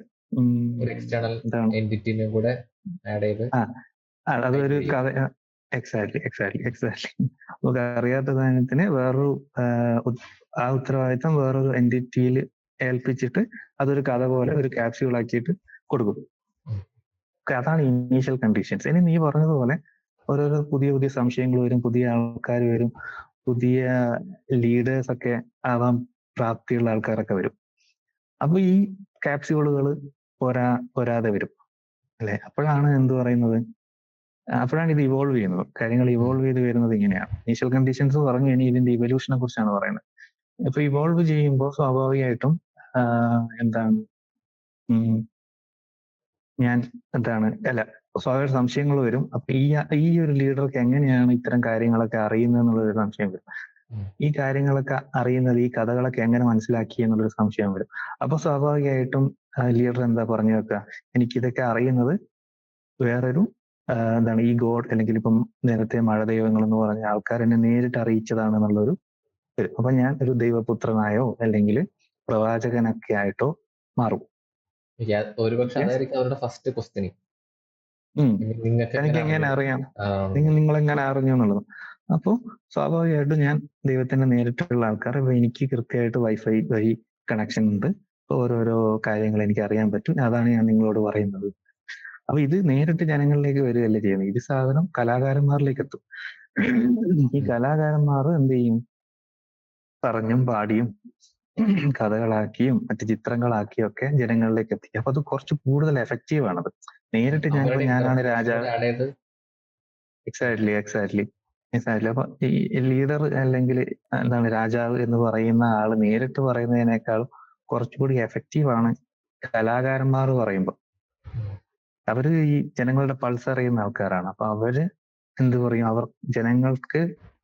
അതൊരു കഥ. എക്സാക്ട്ലി. നമുക്ക് അറിയാത്ത സാധനത്തിന് വേറൊരു ആ ഉത്തരവാദിത്തം വേറൊരു എൻറ്റിറ്റിയിൽ ഏൽപ്പിച്ചിട്ട് അതൊരു കഥ പോലെ ഒരു ക്യാപ്സ്യൂൾ ആക്കിയിട്ട് കൊടുക്കും. അതാണ് ഇനീഷ്യൽ കണ്ടീഷൻസ്. ഇനി നീ പറഞ്ഞതുപോലെ ഓരോരോ പുതിയ സംശയങ്ങൾ വരും, പുതിയ ആൾക്കാർ വരും, പുതിയ ലീഡേഴ്സ് ഒക്കെ ആവാൻ പ്രാപ്തിയുള്ള ആൾക്കാരൊക്കെ വരും. അപ്പൊ ഈ ക്യാപ്സ്യൂളുകൾ പോരാതെ വരും അല്ലെ. അപ്പോഴാണ് അപ്പോഴാണ് ഇത് ഇവോൾവ് ചെയ്യുന്നത്. കാര്യങ്ങൾ ഇവോൾവ് ചെയ്ത് വരുന്നത് ഇങ്ങനെയാണ്. ഇനീഷ്യൽ കണ്ടീഷൻസ് പറഞ്ഞു, ഇനി ഇതിന്റെ ഇവല്യൂഷനെ കുറിച്ചാണ് പറയുന്നത്. ഇപ്പൊ ഇവോൾവ് ചെയ്യുമ്പോൾ സ്വാഭാവികമായിട്ടും ഞാൻ സ്വാഭാവിക സംശയങ്ങൾ വരും. അപ്പൊ ഈ ഒരു ലീഡർക്ക് എങ്ങനെയാണ് ഇത്തരം കാര്യങ്ങളൊക്കെ അറിയുന്നത് എന്നുള്ളൊരു സംശയം വരും. ഉം. ഈ കാര്യങ്ങളൊക്കെ അറിയുന്നത്, ഈ കഥകളൊക്കെ എങ്ങനെ മനസ്സിലാക്കി എന്നുള്ളൊരു സംശയം വരും. അപ്പൊ സ്വാഭാവികമായിട്ടും ലീഡർ എന്താ പറഞ്ഞു വെക്കുക, എനിക്കിതൊക്കെ അറിയുന്നത് വേറൊരു എന്താണ് ഈ ഗോഡ്, അല്ലെങ്കിൽ ഇപ്പം നേരത്തെ മഴ ദൈവങ്ങൾ എന്ന് പറഞ്ഞ ആൾക്കാർ എന്നെ നേരിട്ട് അറിയിച്ചതാണെന്നുള്ളൊരു വരും. അപ്പൊ ഞാൻ ഒരു ദൈവപുത്രനായോ അല്ലെങ്കിൽ പ്രവാചകനൊക്കെ ആയിട്ടോ മാറും. ഒരുപക്ഷെ ഓക്കെ. അതായിരിക്കും അവരുടെ ഫസ്റ്റ് ക്വസ്റ്റ്യൻ. ഉം നിങ്ങൾക്ക് എനിക്ക് എങ്ങനെ എങ്ങനെ അറിയും? അറിയാം, ആ, നിങ്ങൾ എങ്ങനെ അറിഞ്ഞു എന്നുള്ളത്. അപ്പോൾ സ്വാഭാവികമായിട്ടും ഞാൻ ദൈവത്തിന്റെ നേരിട്ടുള്ള ആൾക്കാർ, അപ്പൊ എനിക്ക് കൃത്യമായിട്ട് വൈഫൈ വഴി കണക്ഷൻ ഉണ്ട്. ഓരോരോ കാര്യങ്ങൾ എനിക്ക് അറിയാൻ പറ്റും. അതാണ് ഞാൻ നിങ്ങളോട് പറയുന്നത്. അപ്പൊ ഇത് നേരിട്ട് ജനങ്ങളിലേക്ക് വരികയല്ല ചെയ്യുന്നത്. ഇത് സാധനം കലാകാരന്മാരിലേക്ക് എത്തും. ഈ കലാകാരന്മാർ എന്ത് ചെയ്യും, പറഞ്ഞും പാടിയും കഥകളാക്കിയും മറ്റു ചിത്രങ്ങളാക്കിയും ഒക്കെ ജനങ്ങളിലേക്ക് എത്തിക്കും. അപ്പൊ അത് കുറച്ച് കൂടുതൽ എഫക്റ്റീവ് ആണത്. നേരിട്ട് ഞാനിപ്പോ അവരുടെ ഞാനാണ് ഇന്റർപ്രിട്ടേഷൻ രാജാവ്. കൂടെ ആഡ് ചെയ്ത്. എക്സാക്ട്ലി. അപ്പൊ ഈ ലീഡർ അല്ലെങ്കിൽ എന്താണ് രാജാവ് എന്ന് പറയുന്ന ആള് നേരിട്ട് പറയുന്നതിനേക്കാൾ കുറച്ചുകൂടി എഫക്റ്റീവ് ആണ് കലാകാരന്മാർ പറയുമ്പോൾ. അവര് ഈ ജനങ്ങളുടെ പൾസ് അറിയുന്ന ആൾക്കാരാണ്. അപ്പൊ അവര് എന്ത് പറയും, അവർ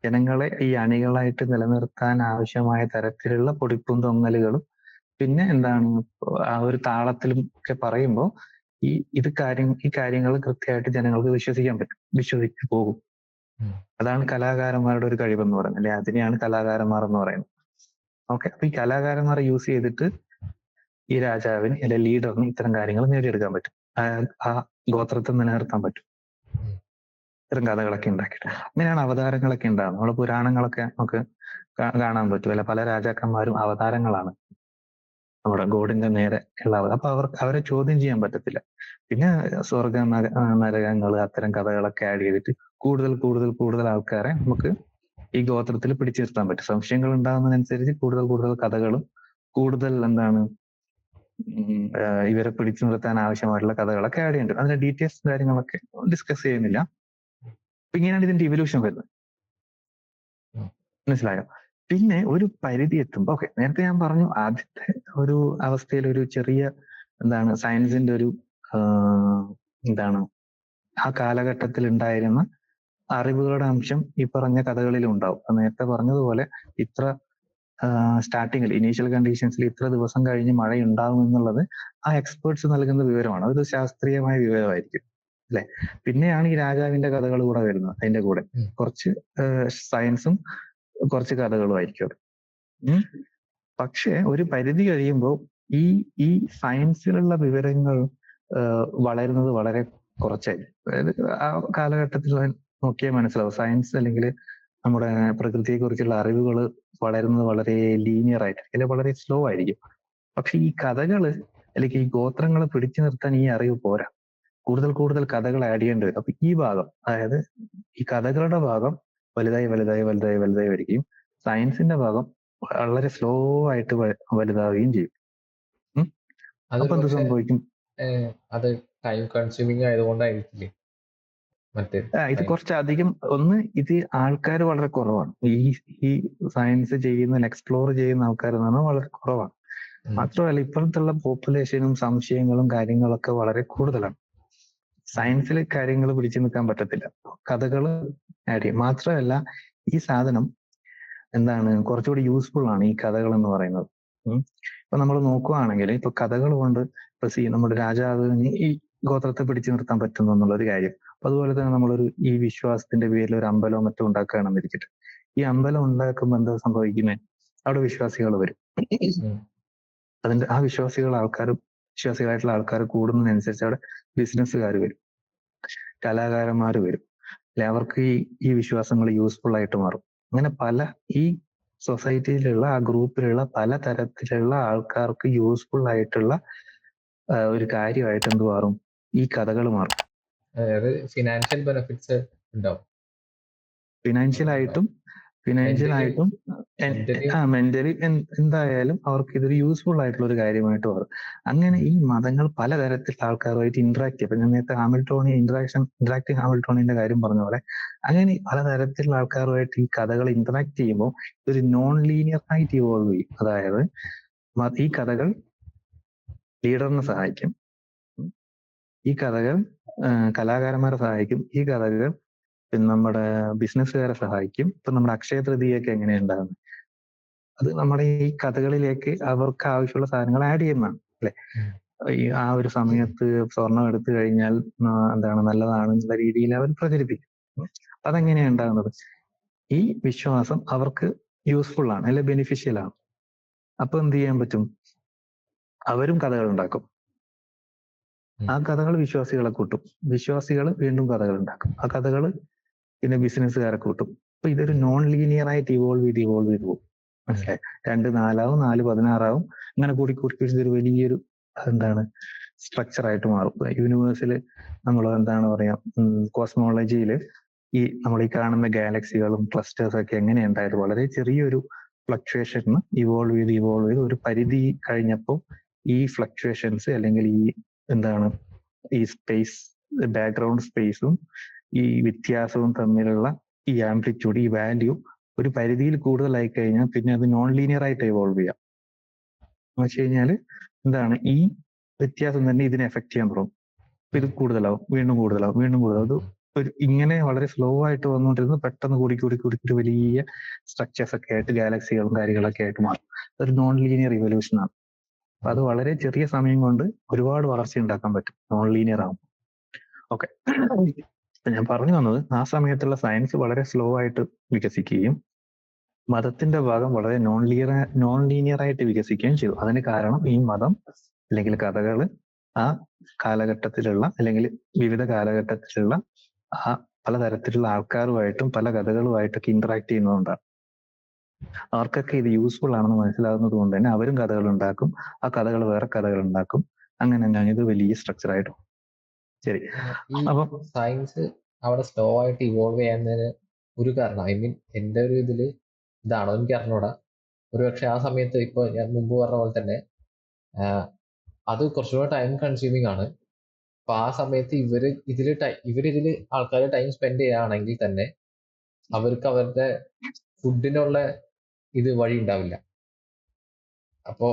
ജനങ്ങളെ ഈ അണികളായിട്ട് നിലനിർത്താൻ ആവശ്യമായ തരത്തിലുള്ള പൊടിപ്പും തൊങ്ങലുകളും പിന്നെ എന്താണ് ആ ഒരു താളത്തിലും ഒക്കെ പറയുമ്പോൾ ഈ കാര്യങ്ങൾ കൃത്യമായിട്ട് ജനങ്ങൾക്ക് വിശ്വസിക്കാൻ പറ്റും, വിശ്വസിച്ചു പോകും. അതാണ് കലാകാരന്മാരുടെ ഒരു കഴിവെന്ന് പറയുന്നത്, അല്ലെ അതിനെയാണ് കലാകാരന്മാർ എന്ന് പറയുന്നത്. ഓക്കെ. അപ്പൊ ഈ കലാകാരന്മാരെ യൂസ് ചെയ്തിട്ട് ഈ രാജാവിന് അല്ലെ ലീഡറിന് ഇത്തരം കാര്യങ്ങൾ നേടിയെടുക്കാൻ പറ്റും. ആ ഗോത്രത്തെ നിലനിർത്താൻ പറ്റും. ഇത്തരം കഥകളൊക്കെ ഉണ്ടാക്കിയിട്ട് അങ്ങനെയാണ് അവതാരങ്ങളൊക്കെ ഉണ്ടാകുന്നത്. നമ്മുടെ പുരാണങ്ങളൊക്കെ നമുക്ക് കാണാൻ പറ്റും. അല്ലെ പല രാജാക്കന്മാരും അവതാരങ്ങളാണ് നമ്മുടെ ഗോഡിന്റെ നേരെ ഉള്ള. അപ്പൊ അവരെ ചോദ്യം ചെയ്യാൻ പറ്റത്തില്ല. പിന്നെ സ്വർഗ നരകങ്ങൾ അത്തരം കഥകളൊക്കെ ആഡ് ചെയ്തിട്ട് കൂടുതൽ ആൾക്കാരെ നമുക്ക് ഈ ഗോത്രത്തിൽ പിടിച്ചു നിർത്താൻ പറ്റും. സംശയങ്ങൾ ഉണ്ടാകുന്നതിനനുസരിച്ച് കൂടുതൽ കഥകളും കൂടുതൽ എന്താണ് ഇവരെ പിടിച്ചു നിർത്താൻ ആവശ്യമായിട്ടുള്ള കഥകളൊക്കെ ആഡ് ചെയ്യുന്നുണ്ട്. അതിന്റെ ഡീറ്റെയിൽസ് കാര്യങ്ങളൊക്കെ ഡിസ്കസ് ചെയ്യുന്നില്ല. അപ്പൊ ഇങ്ങനെയാണ് ഇതിന്റെ ഇവല്യൂഷൻ വരുന്നത്. മനസ്സിലായോ? പിന്നെ ഒരു പരിധി എത്തുമ്പോ, ഓക്കെ, നേരത്തെ ഞാൻ പറഞ്ഞു ആദ്യത്തെ ഒരു അവസ്ഥയിൽ ഒരു ചെറിയ എന്താണ് സയൻസിന്റെ ഒരു എന്താണ് ആ കാലഘട്ടത്തിൽ ഉണ്ടായിരുന്ന അറിവുകളുടെ അംശം ഈ പറഞ്ഞ കഥകളിലും ഉണ്ടാവും. നേരത്തെ പറഞ്ഞതുപോലെ ഇത്ര സ്റ്റാർട്ടിങ്ങിൽ ഇനീഷ്യൽ കണ്ടീഷൻസിൽ ഇത്ര ദിവസം കഴിഞ്ഞ് മഴ ഉണ്ടാവും എന്നുള്ളത് ആ എക്സ്പേർട്സ് നൽകുന്ന വിവരമാണ്. അതൊരു ശാസ്ത്രീയമായ വിവരമായിരിക്കും, അല്ലെ? പിന്നെയാണ് ഈ രാജാവിന്റെ കഥകൾ കൂടെ വരുന്നത്. അതിന്റെ കൂടെ കുറച്ച് സയൻസും കുറച്ച് കഥകളും ആയിരിക്കും അത്. പക്ഷെ ഒരു പരിധി കഴിയുമ്പോൾ ഈ സയൻസിലുള്ള വിവരങ്ങൾ വളരുന്നത് വളരെ കുറച്ചായിരിക്കും. അതായത് ആ കാലഘട്ടത്തിൽ നോക്കിയാൽ മനസ്സിലാവും സയൻസ് അല്ലെങ്കിൽ നമ്മുടെ പ്രകൃതിയെ കുറിച്ചുള്ള അറിവുകൾ വളരുന്നത് വളരെ ലീനിയർ ആയിട്ട്, അല്ലെങ്കിൽ വളരെ സ്ലോ ആയിരിക്കും. പക്ഷെ ഈ കഥകള് അല്ലെങ്കിൽ ഈ ഗോത്രങ്ങളെ പിടിച്ചു നിർത്താൻ ഈ അറിവ് പോരാ. കൂടുതൽ കഥകൾ ആഡ് ചെയ്യേണ്ടി വരും. അപ്പൊ ഈ ഭാഗം, അതായത് ഈ കഥകളുടെ ഭാഗം വലുതായി വരികയും സയൻസിന്റെ ഭാഗം വളരെ സ്ലോ ആയിട്ട് വലുതാവുകയും ചെയ്യും. അപ്പൊ എന്ത് സംഭവിക്കും? അത് ടൈം കൺസ്യൂമിങ് ആയതുകൊണ്ടായിരിക്കില്ലേ മറ്റേ ഇത് കുറച്ചധികം ഇത് ആൾക്കാർ വളരെ കുറവാണ്. ഈ സയൻസ് ചെയ്യുന്ന എക്സ്പ്ലോർ ചെയ്യുന്ന ആൾക്കാർ എന്ന് പറഞ്ഞാൽ വളരെ കുറവാണ്. മാത്രമല്ല ഇപ്പോഴത്തുള്ള പോപ്പുലേഷനും സംശയങ്ങളും കാര്യങ്ങളൊക്കെ വളരെ കൂടുതലാണ്. സയൻസിൽ കാര്യങ്ങൾ പിടിച്ചു നിൽക്കാൻ പറ്റത്തില്ല. കഥകൾ ആഡ് ചെയ്യും. മാത്രമല്ല ഈ സാധനം എന്താണ് കുറച്ചുകൂടി യൂസ്ഫുൾ ആണ് ഈ കഥകൾ എന്ന് പറയുന്നത്. ഇപ്പൊ നമ്മൾ നോക്കുകയാണെങ്കിൽ ഇപ്പൊ കഥകൾ കൊണ്ട് നമ്മുടെ രാജാവിന് ഈ ഗോത്രത്തെ പിടിച്ചു നിർത്താൻ പറ്റുന്നു എന്നുള്ളൊരു കാര്യം. അപ്പൊ അതുപോലെ തന്നെ നമ്മളൊരു ഈ വിശ്വാസത്തിന്റെ പേരിൽ ഒരു അമ്പലമോ മറ്റോ ഉണ്ടാക്കുകയാണെന്ന് ഇരിക്കട്ടെ. ഈ അമ്പലം ഉണ്ടാക്കുമ്പോൾ എന്താ സംഭവിക്കുന്നത്? അവിടെ വിശ്വാസികൾ വരും. അതിന്റെ ആ വിശ്വാസികളായിട്ടുള്ള ആൾക്കാർ കൂടുന്നതിനനുസരിച്ച് അവിടെ ബിസിനസ്സുകാർ വരും, കലാകാരന്മാർ വരും. അല്ലെ അവർക്ക് ഈ വിശ്വാസങ്ങൾ യൂസ്ഫുൾ ആയിട്ട് മാറും. അങ്ങനെ ഈ സൊസൈറ്റിയിലുള്ള ആ ഗ്രൂപ്പിലുള്ള പല തരത്തിലുള്ള ആൾക്കാർക്ക് യൂസ്ഫുൾ ആയിട്ടുള്ള ഒരു കാര്യമായിട്ട് എന്ത് മാറും? ഈ കഥകൾ മാറും. അതായത് ഫിനാൻഷ്യൽ ബെനിഫിറ്റ്സ് ഉണ്ടാവും. ഫിനാൻഷ്യലായിട്ടും മെന്റലി എന്തായാലും അവർക്ക് ഇതൊരു യൂസ്ഫുൾ ആയിട്ടുള്ള ഒരു കാര്യമായിട്ട് മാറും. അങ്ങനെ ഈ മതങ്ങൾ പലതരത്തിലുള്ള ആൾക്കാരുമായിട്ട് ഇന്ററാക്ട് ചെയ്യും. ഞാൻ നേരത്തെ ഇന്ററാക്ടിങ് ഹാമിൽട്ടോണിയന്റെ കാര്യം പറഞ്ഞ പോലെ അങ്ങനെ പലതരത്തിലുള്ള ആൾക്കാരുമായിട്ട് ഈ കഥകൾ ഇന്ററാക്ട് ചെയ്യുമ്പോൾ ഒരു നോൺ ലീനിയർ ആയിട്ട് ഇവോൾവ് ചെയ്യും. അതായത് ഈ കഥകൾ ലീഡറിനെ സഹായിക്കും, ഈ കഥകൾ കലാകാരന്മാരെ സഹായിക്കും. ഈ കഥകൾ പിന്നെ നമ്മുടെ ബിസിനസ്സുകാരെ സഹായിക്കും. ഇപ്പൊ നമ്മുടെ അക്ഷയ തൃതീയൊക്കെ എങ്ങനെയുണ്ടാകുന്നത്, അത് നമ്മുടെ ഈ കഥകളിലേക്ക് അവർക്ക് ആവശ്യമുള്ള സാധനങ്ങൾ ആഡ് ചെയ്യുന്നതാണ് അല്ലെ. ഈ ആ ഒരു സമയത്ത് സ്വർണം എടുത്തു കഴിഞ്ഞാൽ എന്താണ് നല്ലതാണ് എന്നുള്ള രീതിയിൽ അവർ പ്രചരിപ്പിക്കും. അതെങ്ങനെയാണ് ഉണ്ടാകുന്നത്? ഈ വിശ്വാസം അവർക്ക് യൂസ്ഫുൾ ആണ് അല്ലെ, ബെനിഫിഷ്യൽ ആണ്. അപ്പൊ എന്ത് ചെയ്യാൻ പറ്റും? അവരും കഥകൾ ഉണ്ടാക്കും. ആ കഥകൾ വിശ്വാസികളെ കൂട്ടും. വിശ്വാസികൾ വീണ്ടും കഥകൾ ഉണ്ടാക്കും. ആ കഥകൾ പിന്നെ ബിസിനസ്സുകാരെ കൂട്ടും. അപ്പൊ ഇതൊരു നോൺ ലീനിയർ ആയിട്ട് ഇവോൾവ് ചെയ്ത് പോകും. മനസ്സിലായി? 2 4 4 16 ഇങ്ങനെ കൂടി ഇതൊരു വലിയൊരു എന്താണ് സ്ട്രക്ചർ ആയിട്ട് മാറും. യൂണിവേഴ്സിൽ നമ്മൾ എന്താണ് പറയാ, കോസ്മോളജിയിൽ ഈ നമ്മൾ ഈ കാണുന്ന ഗാലക്സികളും ക്ലസ്റ്റേഴ്സ് ഒക്കെ എങ്ങനെയുണ്ടായത്, വളരെ ചെറിയൊരു ഫ്ലക്ച്വേഷന് ഇവോൾവ് ചെയ്ത് ഒരു പരിധി കഴിഞ്ഞപ്പോൾ ഈ ഫ്ലക്ച്വേഷൻസ് അല്ലെങ്കിൽ ഈ എന്താണ് ഈ സ്പേസ് ബാക്ക്ഗ്രൗണ്ട് സ്പേസും ഈ വ്യത്യാസവും തമ്മിലുള്ള ഈ ആംപ്ലിറ്റ്യൂഡ്, ഈ വാല്യൂ ഒരു പരിധിയിൽ കൂടുതലായി കഴിഞ്ഞാൽ പിന്നെ അത് നോൺ ലീനിയർ ആയിട്ട് ഇവോൾവ് ചെയ്യാം. എന്ന് വെച്ച് കഴിഞ്ഞാല് എന്താണ്, ഈ വ്യത്യാസം തന്നെ ഇതിനെ എഫക്ട് ചെയ്യാൻ തുടങ്ങും. ഇത് കൂടുതലാവും, വീണ്ടും കൂടുതലാവും. അത് ഒരു ഇങ്ങനെ വളരെ സ്ലോ ആയിട്ട് വന്നുകൊണ്ടിരുന്നത് പെട്ടെന്ന് കൂടി ഒരു വലിയ സ്ട്രക്ചേഴ്സ് ഒക്കെ ആയിട്ട് ഗാലക്സികളും കാര്യങ്ങളൊക്കെ ആയിട്ട് മാറും. അതൊരു നോൺ ലീനിയർ ഇവല്യൂഷൻ ആണ്. അപ്പൊ അത് വളരെ ചെറിയ സമയം കൊണ്ട് ഒരുപാട് വളർച്ച ഉണ്ടാക്കാൻ പറ്റും നോൺ ലീനിയർ ആവും. ഓക്കെ, ഞാൻ പറഞ്ഞു വന്നത് ആ സമയത്തുള്ള സയൻസ് വളരെ സ്ലോ ആയിട്ട് വികസിക്കുകയും മതത്തിന്റെ ഭാഗം വളരെ നോൺ ലീനിയർ ആയിട്ട് വികസിക്കുകയും ചെയ്തു. അതിന് കാരണം ഈ മതം അല്ലെങ്കിൽ കഥകള് ആ കാലഘട്ടത്തിലുള്ള അല്ലെങ്കിൽ വിവിധ കാലഘട്ടത്തിലുള്ള ആ പലതരത്തിലുള്ള ആൾക്കാരുമായിട്ടും പല കഥകളുമായിട്ടൊക്കെ ഇന്ററാക്ട് ചെയ്യുന്നതുകൊണ്ടാണ്. അവർക്കൊക്കെ ഇത് യൂസ്ഫുൾ ആണെന്ന് മനസ്സിലാകുന്നത് കൊണ്ട് തന്നെ അവരും കഥകൾ ഉണ്ടാക്കും. ആ കഥകൾ വേറെ കഥകൾ ഉണ്ടാക്കും. അങ്ങനെ ഇത് വലിയ സ്ട്രക്ചർ ആയിട്ട്. ശരി, അപ്പം സയൻസ് അവിടെ സ്ലോ ആയിട്ട് ഇവോൾവ് ചെയ്യുന്നതിന് ഒരു കാരണം, ഐ മീൻ എൻ്റെ ഒരു ഇതില് ഇതാണോ എനിക്ക് അറിഞ്ഞൂടാ. ഒരുപക്ഷെ ആ സമയത്ത് ഇപ്പൊ ഞാൻ മുമ്പ് പറഞ്ഞ പോലെ തന്നെ അത് കുറച്ചുകൂടെ ടൈം കൺസ്യൂമിങ് ആണ്. അപ്പൊ ആ സമയത്ത് ഇവരിതില് ആൾക്കാർ ടൈം സ്പെൻഡ് ചെയ്യുകയാണെങ്കിൽ തന്നെ അവർക്ക് അവരുടെ ഫുഡിനുള്ള ഇത് വഴി ഉണ്ടാവില്ല. അപ്പോ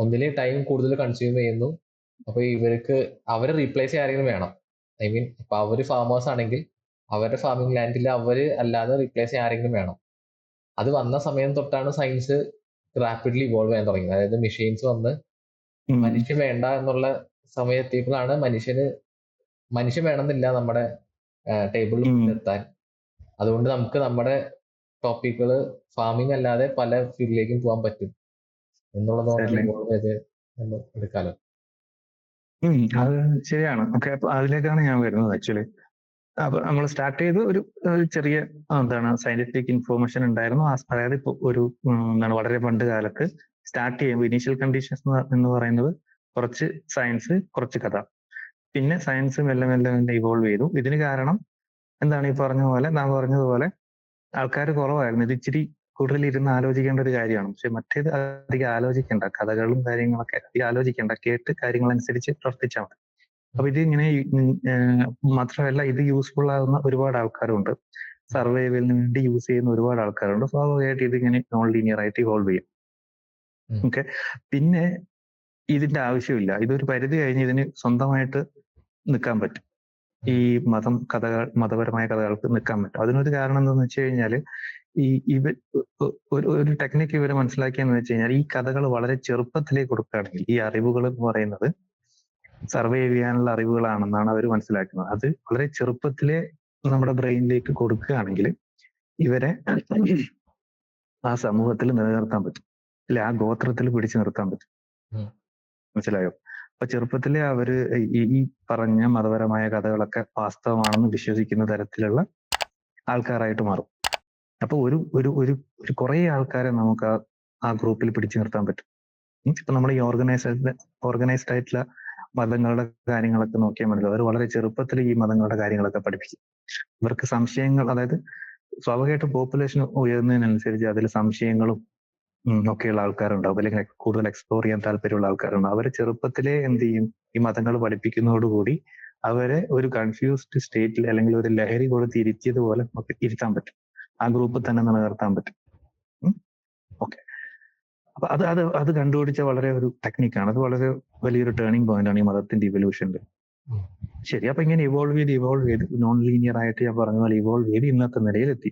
ഒന്നിലെ ടൈം കൂടുതൽ കൺസ്യൂം ചെയ്യുന്നു. അപ്പൊ ഇവർക്ക് അവരെ റീപ്ലേസ് ചെയ്യാൻ ആരെങ്കിലും വേണം. ഐ മീൻ ഇപ്പൊ അവര് ഫാമേഴ്സ് ആണെങ്കിൽ അവരുടെ ഫാമിംഗ് ലാൻഡിൽ അവര് അല്ലാതെ റീപ്ലേസ് ചെയ്യാൻ ആരെങ്കിലും വേണം. അത് വന്ന സമയം തൊട്ടാണ് സയൻസ് റാപ്പിഡ്ലി ഇവോൾവ് ചെയ്യാൻ തുടങ്ങിയത്. അതായത് മെഷീൻസ് വന്ന് മനുഷ്യൻ വേണ്ട എന്നുള്ള സമയത്തേക്കാണ് മനുഷ്യൻ വേണമെന്നില്ല നമ്മുടെ ടേബിളിൽ എത്താൻ. അതുകൊണ്ട് നമുക്ക് നമ്മുടെ ടോപ്പിക്കുകൾ ഫാമിംഗ് അല്ലാതെ പല ഫീൽഡിലേക്കും പോകാൻ പറ്റും എന്നുള്ളതാണ് ഇവോൾവ് ചെയ്ത് എടുക്കാലോ. അത് ശരിയാണ്. ഓക്കെ, അപ്പൊ അതിലേക്കാണ് ഞാൻ വരുന്നത് ആക്ച്വലി. അപ്പൊ നമ്മൾ സ്റ്റാർട്ട് ചെയ്ത് ഒരു ചെറിയ എന്താണ് സയന്റിഫിക് ഇൻഫോർമേഷൻ ഉണ്ടായിരുന്നു. അതായത് ഇപ്പൊ ഒരു എന്താണ് വളരെ പണ്ട് കാലത്ത് സ്റ്റാർട്ട് ചെയ്യുമ്പോൾ ഇനീഷ്യൽ കണ്ടീഷൻസ് എന്ന് പറയുന്നത് കുറച്ച് സയൻസ്, കുറച്ച് കഥ. പിന്നെ സയൻസ് മെല്ലെ ഇവോൾവ് ചെയ്തു. ഇതിന് കാരണം എന്താണ്, ഈ നാം പറഞ്ഞതുപോലെ ആൾക്കാർ കുറവായിരുന്നു. ഇത് ഇച്ചിരി കൂടുതൽ ഇരുന്ന് ആലോചിക്കേണ്ട ഒരു കാര്യമാണ്. പക്ഷെ മറ്റേത് അധികം ആലോചിക്കേണ്ട, കഥകളും കാര്യങ്ങളൊക്കെ അധികം ആലോചിക്കേണ്ട, കേട്ട് കാര്യങ്ങളനുസരിച്ച് പ്രവർത്തിച്ചാൽ മതി. അപ്പൊ ഇത് ഇങ്ങനെ മാത്രമല്ല, ഇത് യൂസ്ഫുൾ ആകുന്ന ഒരുപാട് ആൾക്കാരുണ്ട്. സർവൈവലിന് വേണ്ടി യൂസ് ചെയ്യുന്ന ഒരുപാട് ആൾക്കാരുണ്ട്. സ്വാഭാവികമായിട്ട് ഇത് ഇങ്ങനെ നോൺ ലീനിയർ ആയിട്ട് ഇവോൾവ് ചെയ്യും. ഓക്കെ, പിന്നെ ഇതിന്റെ ആവശ്യമില്ല. ഇതൊരു പരിധി കഴിഞ്ഞ് ഇതിന് സ്വന്തമായിട്ട് നിൽക്കാൻ പറ്റും. ഈ മതപരമായ കഥകൾക്ക് നിൽക്കാൻ പറ്റും. അതിനൊരു കാരണം എന്താണെന്ന് വെച്ച് കഴിഞ്ഞാല് ഒരു ടെക്നിക്ക് ഇവര് മനസ്സിലാക്കിയെന്ന് വെച്ച് കഴിഞ്ഞാൽ ഈ കഥകൾ വളരെ ചെറുപ്പത്തിലേ കൊടുക്കുകയാണെങ്കിൽ ഈ അറിവുകൾ എന്ന് പറയുന്നത് സർവൈവ് ചെയ്യാനുള്ള അറിവുകളാണെന്നാണ് അവർ മനസ്സിലാക്കുന്നത്. അത് വളരെ ചെറുപ്പത്തിലെ നമ്മുടെ ബ്രെയിനിലേക്ക് കൊടുക്കുകയാണെങ്കിൽ ഇവരെ ആ സമൂഹത്തിൽ നിലനിർത്താൻ പറ്റും, അല്ലെ ആ ഗോത്രത്തിൽ പിടിച്ചു നിർത്താൻ പറ്റും. മനസ്സിലായോ? അപ്പൊ ചെറുപ്പത്തിലെ അവര് ഈ പറഞ്ഞ മതപരമായ കഥകളൊക്കെ വാസ്തവമാണെന്ന് വിശ്വസിക്കുന്ന തരത്തിലുള്ള ആൾക്കാരായിട്ട് മാറും. അപ്പൊ ഒരു കുറെ ആൾക്കാരെ നമുക്ക് ആ ഗ്രൂപ്പിൽ പിടിച്ചു നിർത്താൻ പറ്റും. ഇപ്പൊ നമ്മൾ ഈ ഓർഗനൈസ്ഡ് ആയിട്ടുള്ള മതങ്ങളുടെ കാര്യങ്ങളൊക്കെ നോക്കിയാൽ മതി. അവർ വളരെ ചെറുപ്പത്തിൽ ഈ മതങ്ങളുടെ കാര്യങ്ങളൊക്കെ പഠിപ്പിക്കും. ഇവർക്ക് സംശയങ്ങൾ, അതായത് സ്വാഭാവികമായിട്ടും പോപ്പുലേഷൻ ഉയരുന്നതിനനുസരിച്ച് അതിൽ സംശയങ്ങളും ഒക്കെയുള്ള ആൾക്കാരുണ്ടാവും, അല്ലെങ്കിൽ കൂടുതൽ എക്സ്പ്ലോർ ചെയ്യാൻ താല്പര്യമുള്ള ആൾക്കാരുണ്ടാവും. അവരെ ചെറുപ്പത്തിലെ എന്ത് ചെയ്യും, ഈ മതങ്ങൾ പഠിപ്പിക്കുന്നതോടുകൂടി അവരെ ഒരു കൺഫ്യൂസ്ഡ് സ്റ്റേറ്റിൽ അല്ലെങ്കിൽ ഒരു ലഹരി കൊടുത്ത് ഇരുത്തിയതുപോലെ നമുക്ക് ഇരുത്താൻ പറ്റും. ആ ഗ്രൂപ്പിൽ തന്നെ നിലനിർത്താൻ പറ്റും. ഓക്കെ, അപ്പൊ അത് കണ്ടുപിടിച്ച വളരെ ഒരു ടെക്നിക്കാണ്. അത് വളരെ വലിയൊരു ടേണിംഗ് പോയിന്റ് ആണ് ഈ മതത്തിന്റെ ഇവല്യൂഷനിൽ. ഉം. ശരി, അപ്പൊ ഇങ്ങനെ ഇവോൾവ് ചെയ്ത് നോൺ ലീനിയർ ആയിട്ട് ഞാൻ പറഞ്ഞ പോലെ ഇവോൾവ് ചെയ്ത് ഇന്നത്തെ നിലയിലെത്തി.